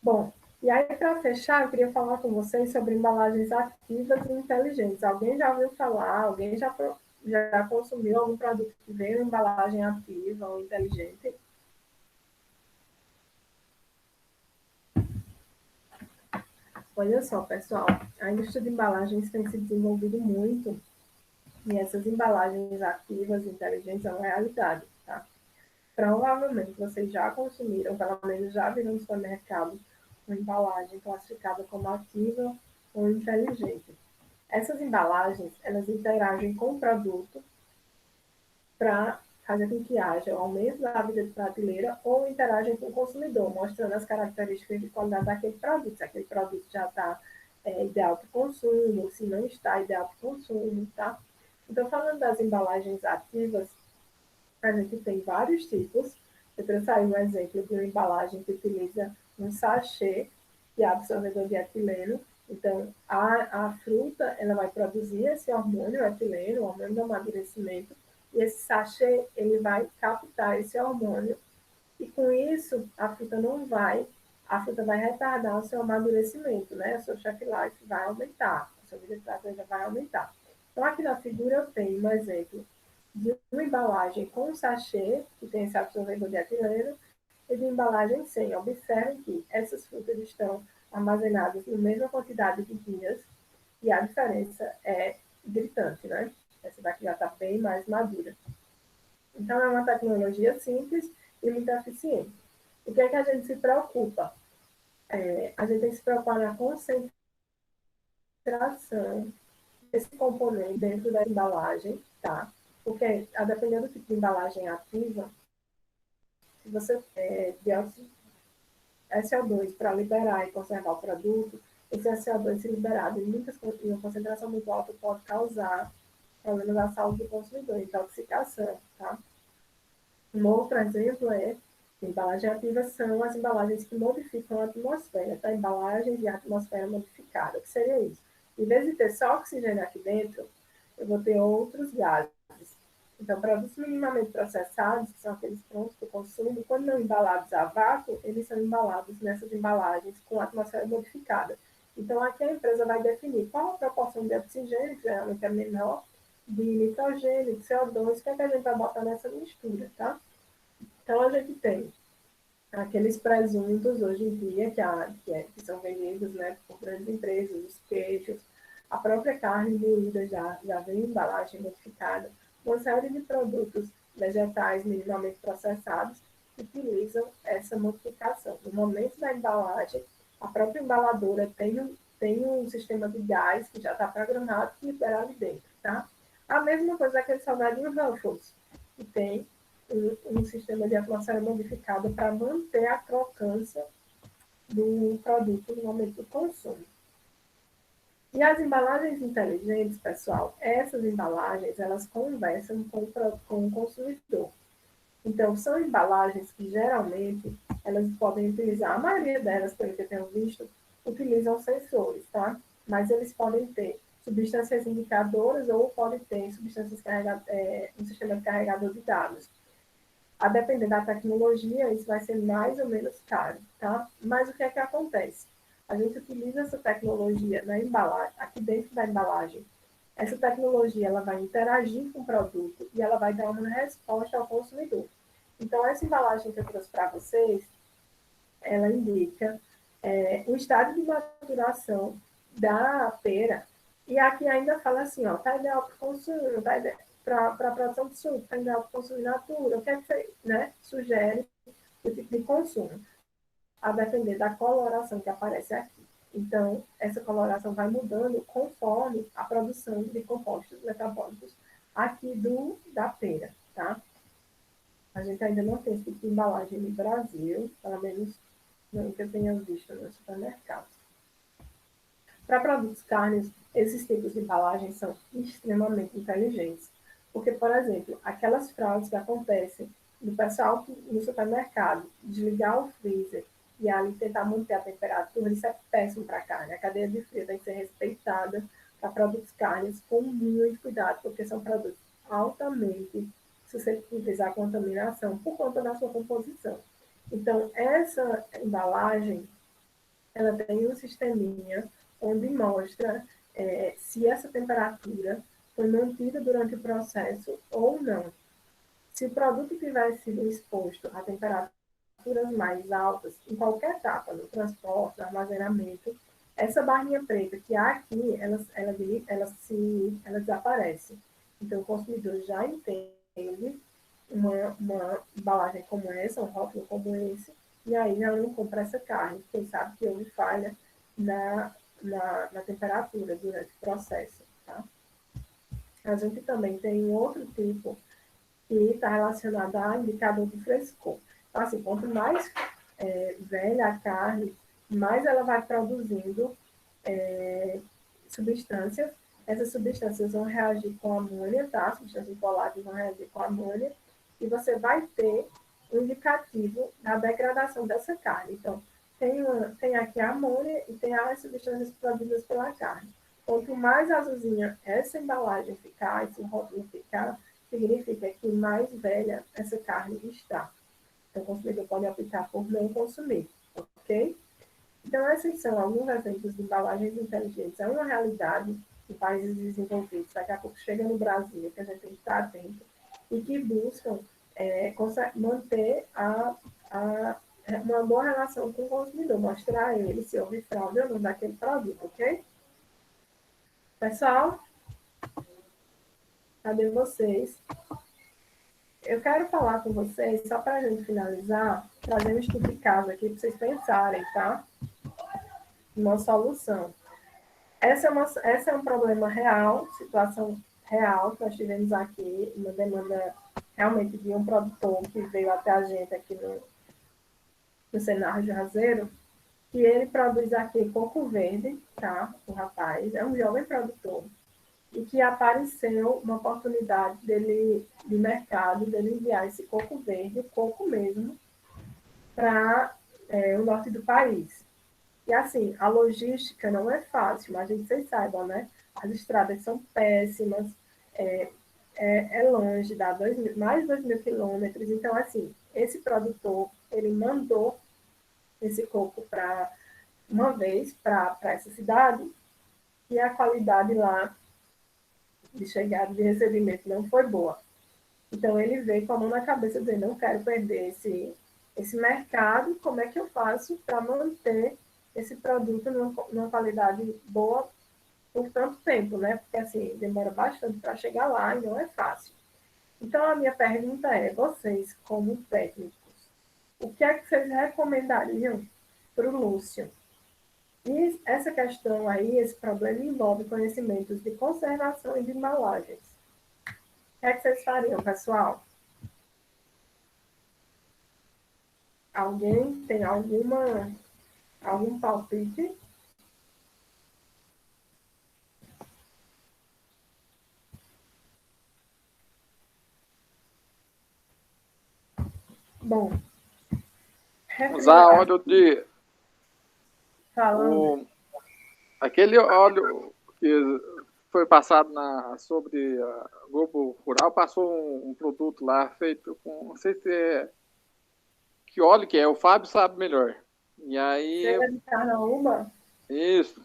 Speaker 1: Bom, e aí, para fechar, eu queria falar com vocês sobre embalagens ativas e inteligentes. Alguém já ouviu falar? Alguém já consumiu algum produto que veio em embalagem ativa ou inteligente? Olha só, pessoal, a indústria de embalagens tem se desenvolvido muito e essas embalagens ativas e inteligentes são realidade, tá? Provavelmente vocês já consumiram, pelo menos já viram no supermercado, uma embalagem classificada como ativa ou inteligente. Essas embalagens, elas interagem com o produto para fazer com que haja o aumento da vida de prateleira ou interagem com o consumidor, mostrando as características de qualidade daquele produto, se aquele produto já está ideal para o consumo, se não está ideal para o consumo, tá? Então, falando das embalagens ativas, a gente tem vários tipos. Eu trouxe aí um exemplo de uma embalagem que utiliza um sachê de absorvedor de etileno. Então, a fruta ela vai produzir esse hormônio etileno, o hormônio do amadurecimento, e esse sachê ele vai captar esse hormônio. E com isso, a fruta vai retardar o seu amadurecimento, né? O seu shelf life vai aumentar, a sua vida de prateleira vai aumentar. Então, aqui na figura eu tenho um exemplo de uma embalagem com sachê, que tem esse absorvedor de etileno, e de embalagem sem. Observem que essas frutas estão armazenadas na mesma quantidade de dias, e a diferença é gritante, né? Essa daqui já está bem mais madura. Então, é uma tecnologia simples e muito eficiente. O que é que a gente se preocupa? A gente tem que se preocupar na concentração desse componente dentro da embalagem, tá? Porque, a depender do tipo de embalagem ativa, se você dióxido SO2 para liberar e conservar o produto, esse SO2 se liberado em uma concentração muito alta pode causar problemas à saúde do consumidor, intoxicação, tá? Um outro exemplo embalagem ativa são as embalagens que modificam a atmosfera, tá? Embalagens de atmosfera modificada. O que seria isso? Em vez de ter só oxigênio aqui dentro, eu vou ter outros gases. Então, produtos minimamente processados, que são aqueles prontos para o consumo, quando não embalados a vácuo, eles são embalados nessas embalagens com atmosfera modificada. Então, aqui a empresa vai definir qual a proporção de oxigênio, que geralmente é menor, de nitrogênio, de CO2, que é que a gente vai botar nessa mistura, tá? Então, a gente tem aqueles presuntos hoje em dia que são vendidos, né, por grandes empresas, os queijos, a própria carne moída já vem em embalagem modificada, uma série de produtos vegetais minimamente processados que utilizam essa modificação. No momento da embalagem, a própria embaladora tem um sistema de gás que já está programado que libera ali dentro, tá? A mesma coisa daquele salgadinho Ruffles, que tem um sistema de atmosfera modificado para manter a crocância do produto no momento do consumo. E as embalagens inteligentes, pessoal, essas embalagens, elas conversam com o consumidor. Então, são embalagens que, geralmente, elas podem utilizar, a maioria delas, pelo que eu tenho visto, utilizam sensores, tá? Mas eles podem ter substâncias indicadoras ou podem ter um sistema de carregador de dados. A depender da tecnologia, isso vai ser mais ou menos caro, tá? Mas o que é que acontece? A gente utiliza essa tecnologia na embalagem, aqui dentro da embalagem. Essa tecnologia ela vai interagir com o produto e ela vai dar uma resposta ao consumidor. Então, essa embalagem que eu trouxe para vocês, ela indica o estado de maturação da pera. E aqui ainda fala assim, ó, tá ideal para o consumo, tá ideal para a produção de suco, tá ideal para o consumo in natura. O que é que você, né, sugere o tipo de consumo? A depender da coloração que aparece aqui. Então, essa coloração vai mudando conforme a produção de compostos metabólicos aqui da pera, tá? A gente ainda não tem esse tipo de embalagem no Brasil, pelo menos não que eu tenha visto no supermercado. Para produtos carnes, esses tipos de embalagem são extremamente inteligentes. Porque, por exemplo, aquelas fraudes que acontecem do pessoal no supermercado desligar o freezer e ali tentar manter a temperatura, isso é péssimo para a carne. A cadeia de frio tem que ser respeitada para produtos carnes com muito cuidado, porque são produtos altamente suscetíveis à contaminação por conta da sua composição. Então, essa embalagem, ela tem um sisteminha onde mostra se essa temperatura foi mantida durante o processo ou não. Se o produto tiver sido exposto a temperaturas mais altas, em qualquer etapa, no transporte, no armazenamento, essa barrinha preta que há aqui, ela desaparece. Então, o consumidor já entende uma embalagem como essa, um rótulo como esse, e aí já não compra essa carne, porque sabe que houve falha na temperatura durante o processo, tá? A gente também tem um outro tipo que está relacionado a indicador de frescor. Então, assim, quanto mais velha a carne, mais ela vai produzindo substâncias. Essas substâncias vão reagir com amônia, tá? Substâncias voláteis vão reagir com amônia, e você vai ter um indicativo da degradação dessa carne. Então, tem aqui a amônia e tem as substâncias produzidas pela carne. Quanto mais azulzinha essa embalagem ficar, esse rótulo ficar, significa que mais velha essa carne está. Então, o consumidor pode optar por não consumir, ok? Então, esses são alguns exemplos de embalagens inteligentes. É uma realidade em países desenvolvidos. Daqui a pouco chega no Brasil, que a gente tem que estar atento, e que buscam manter uma boa relação com o consumidor, mostrar a ele se houve fraude ou não daquele produto, ok? Pessoal, cadê vocês? Eu quero falar com vocês, só para a gente finalizar, trazer um estudo de caso aqui para vocês pensarem, tá? Uma solução. Essa é um problema real, situação real que nós tivemos aqui, uma demanda realmente de um produtor que veio até a gente aqui no Senar Juazeiro, que ele produz aqui coco verde, tá? O rapaz é um jovem produtor, e que apareceu uma oportunidade dele, de mercado, dele enviar esse coco verde, o coco mesmo, para o norte do país. E assim, a logística não é fácil, mas a gente, vocês saibam, né? As estradas são péssimas, é longe, dá mais de 2.000 quilômetros. Então, assim, esse produtor, ele mandou esse coco uma vez para essa cidade, e a qualidade lá de chegada, de recebimento, não foi boa. Então, ele veio com a mão na cabeça, dizendo, não quero perder esse mercado, como é que eu faço para manter esse produto numa qualidade boa por tanto tempo, né? Porque, assim, demora bastante para chegar lá e não é fácil. Então, a minha pergunta é, vocês, como técnicos, o que é que vocês recomendariam para o Lúcio? E essa questão aí, esse problema envolve conhecimentos de conservação e de embalagens. O que é que vocês fariam, pessoal? Alguém tem algum palpite? Bom,
Speaker 6: Usar óleo de.
Speaker 1: falando,
Speaker 6: Aquele óleo que foi passado sobre a Globo Rural, passou um produto lá feito com. Não sei se é. Que óleo que é, o Fábio sabe melhor. E aí.
Speaker 1: cera de carnaúba?
Speaker 6: Isso.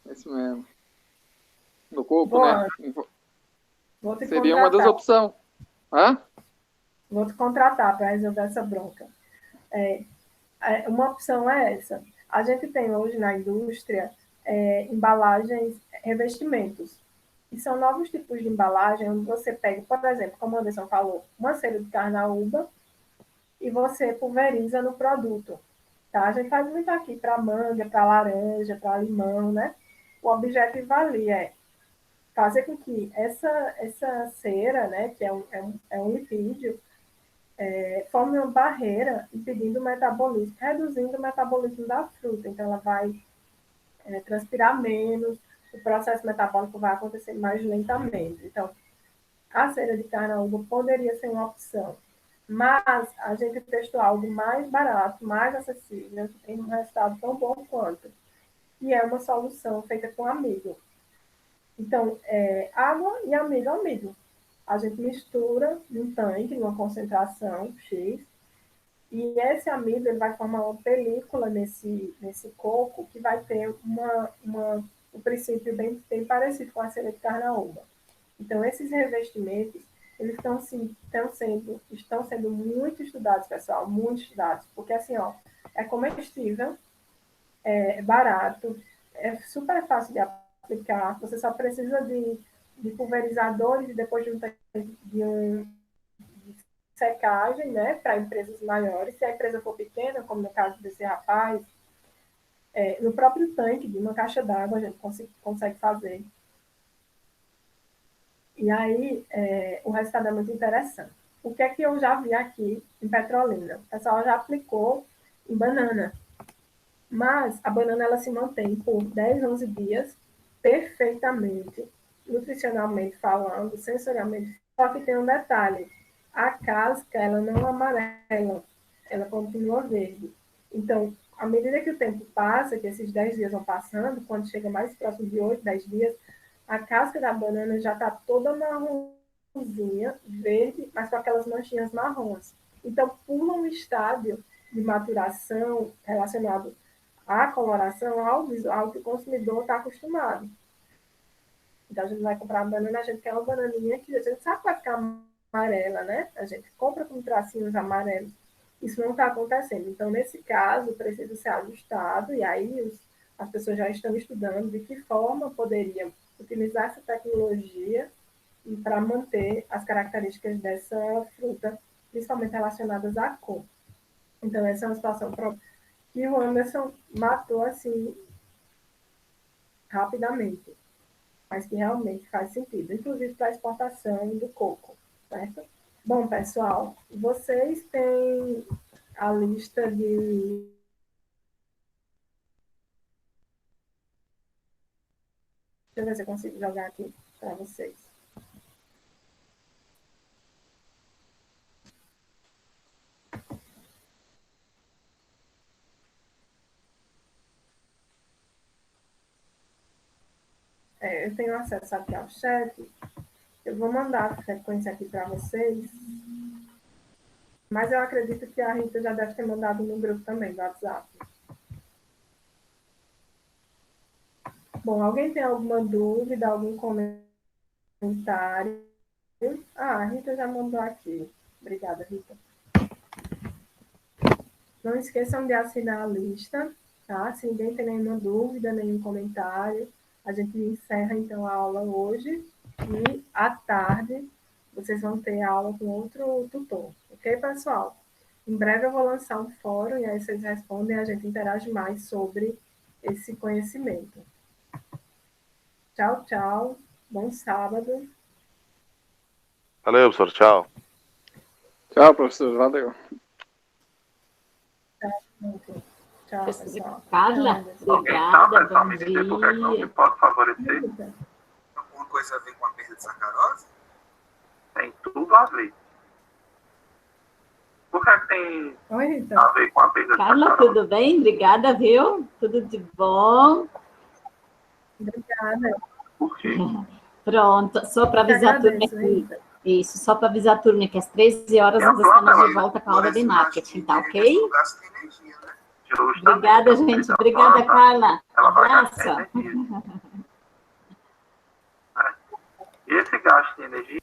Speaker 6: Isso mesmo. No coco,
Speaker 1: Boa,
Speaker 6: né?
Speaker 1: vou te
Speaker 6: Seria uma das
Speaker 1: contratar.
Speaker 6: opções. Hã?
Speaker 1: Vou te contratar para resolver essa bronca. Uma opção é essa. A gente tem hoje na indústria embalagens, revestimentos. E são novos tipos de embalagem, onde você pega, por exemplo, como o Anderson falou, uma cera de carnaúba e você pulveriza no produto. Tá? A gente faz muito aqui para manga, para laranja, para limão, né? O objetivo ali é fazer com que essa cera, né, que é um lipídio, forme uma barreira impedindo o metabolismo, reduzindo o metabolismo da fruta. Então, ela vai transpirar menos, o processo metabólico vai acontecer mais lentamente. Então, a cera de carnaúba poderia ser uma opção, mas a gente testou algo mais barato, mais acessível, que tem um resultado tão bom quanto, e é uma solução feita com amido. Então, água e amido. A gente mistura num tanque, numa concentração X, e esse amido ele vai formar uma película nesse coco que vai ter um princípio bem parecido com a cera de carnaúba. Então, esses revestimentos eles estão sendo muito estudados, pessoal, muito estudados, porque assim, ó, é comestível, é barato, é super fácil de aplicar, você só precisa de pulverizadores e depois de secagem, né, para empresas maiores. Se a empresa for pequena, como no caso desse rapaz, No próprio tanque de uma caixa d'água a gente consegue fazer. E aí, o resultado é muito interessante. O que é que eu já vi aqui em Petrolina? O pessoal já aplicou em banana. Mas a banana ela se mantém por 10, 11 dias perfeitamente, nutricionalmente falando, sensorialmente. Só que tem um detalhe. A casca, ela não amarela, ela continua verde. Então, à medida que o tempo passa, que esses 10 dias vão passando, quando chega mais próximo de 8, 10 dias, a casca da banana já está toda marronzinha, verde, mas com aquelas manchinhas marrons. Então, pula um estádio de maturação relacionado à coloração, ao visual que o consumidor está acostumado. Então, a gente vai comprar uma banana, a gente quer uma bananinha que a gente sabe que vai ficar amarela, né? A gente compra com tracinhos amarelos. Isso não está acontecendo. Então, nesse caso, precisa ser ajustado, e aí as pessoas já estão estudando de que forma poderiam utilizar essa tecnologia para manter as características dessa fruta, principalmente relacionadas à cor. Então, essa é uma situação que o Anderson matou assim rapidamente, mas que realmente faz sentido, inclusive para a exportação do coco, certo? Bom, pessoal, vocês têm a lista de... Deixa eu ver se eu consigo jogar aqui para vocês. Eu tenho acesso aqui ao chat. Eu vou mandar a frequência aqui para vocês. Mas eu acredito que a Rita já deve ter mandado no grupo também, do WhatsApp. Bom, alguém tem alguma dúvida, algum comentário? A Rita já mandou aqui. Obrigada, Rita. Não esqueçam de assinar a lista, tá? Se ninguém tem nenhuma dúvida, nenhum comentário, a gente encerra, então, a aula hoje. E, à tarde, vocês vão ter aula com outro tutor. Ok, pessoal? Em breve eu vou lançar um fórum e aí vocês respondem e a gente interage mais sobre esse conhecimento. Tchau, tchau. Bom sábado.
Speaker 2: Valeu, professor. Tchau.
Speaker 6: Tchau, professor. Valeu.
Speaker 1: Tchau, pessoal.
Speaker 7: Carla, obrigada, bom dia.
Speaker 2: Pode favorecer?
Speaker 8: Alguma coisa a ver com a perda de sacarose?
Speaker 2: Tem tudo a ver. Por que tem
Speaker 1: Oi, Rita.
Speaker 2: a ver com a perda de
Speaker 7: Carla,
Speaker 2: sacarose?
Speaker 7: tudo bem? Obrigada, viu? Tudo de bom.
Speaker 1: Obrigada.
Speaker 2: Por quê?
Speaker 7: Pronto, só para avisar a turma
Speaker 1: Agradeço,
Speaker 7: aqui.
Speaker 1: Rita.
Speaker 7: Isso, só para avisar a turma que às 13 horas nós estamos de volta com a aula de marketing, tá ok?
Speaker 8: O gasto de energia, né?
Speaker 7: Obrigada, gente. Obrigada, Carla. Um abraço.
Speaker 2: Esse gasto de energia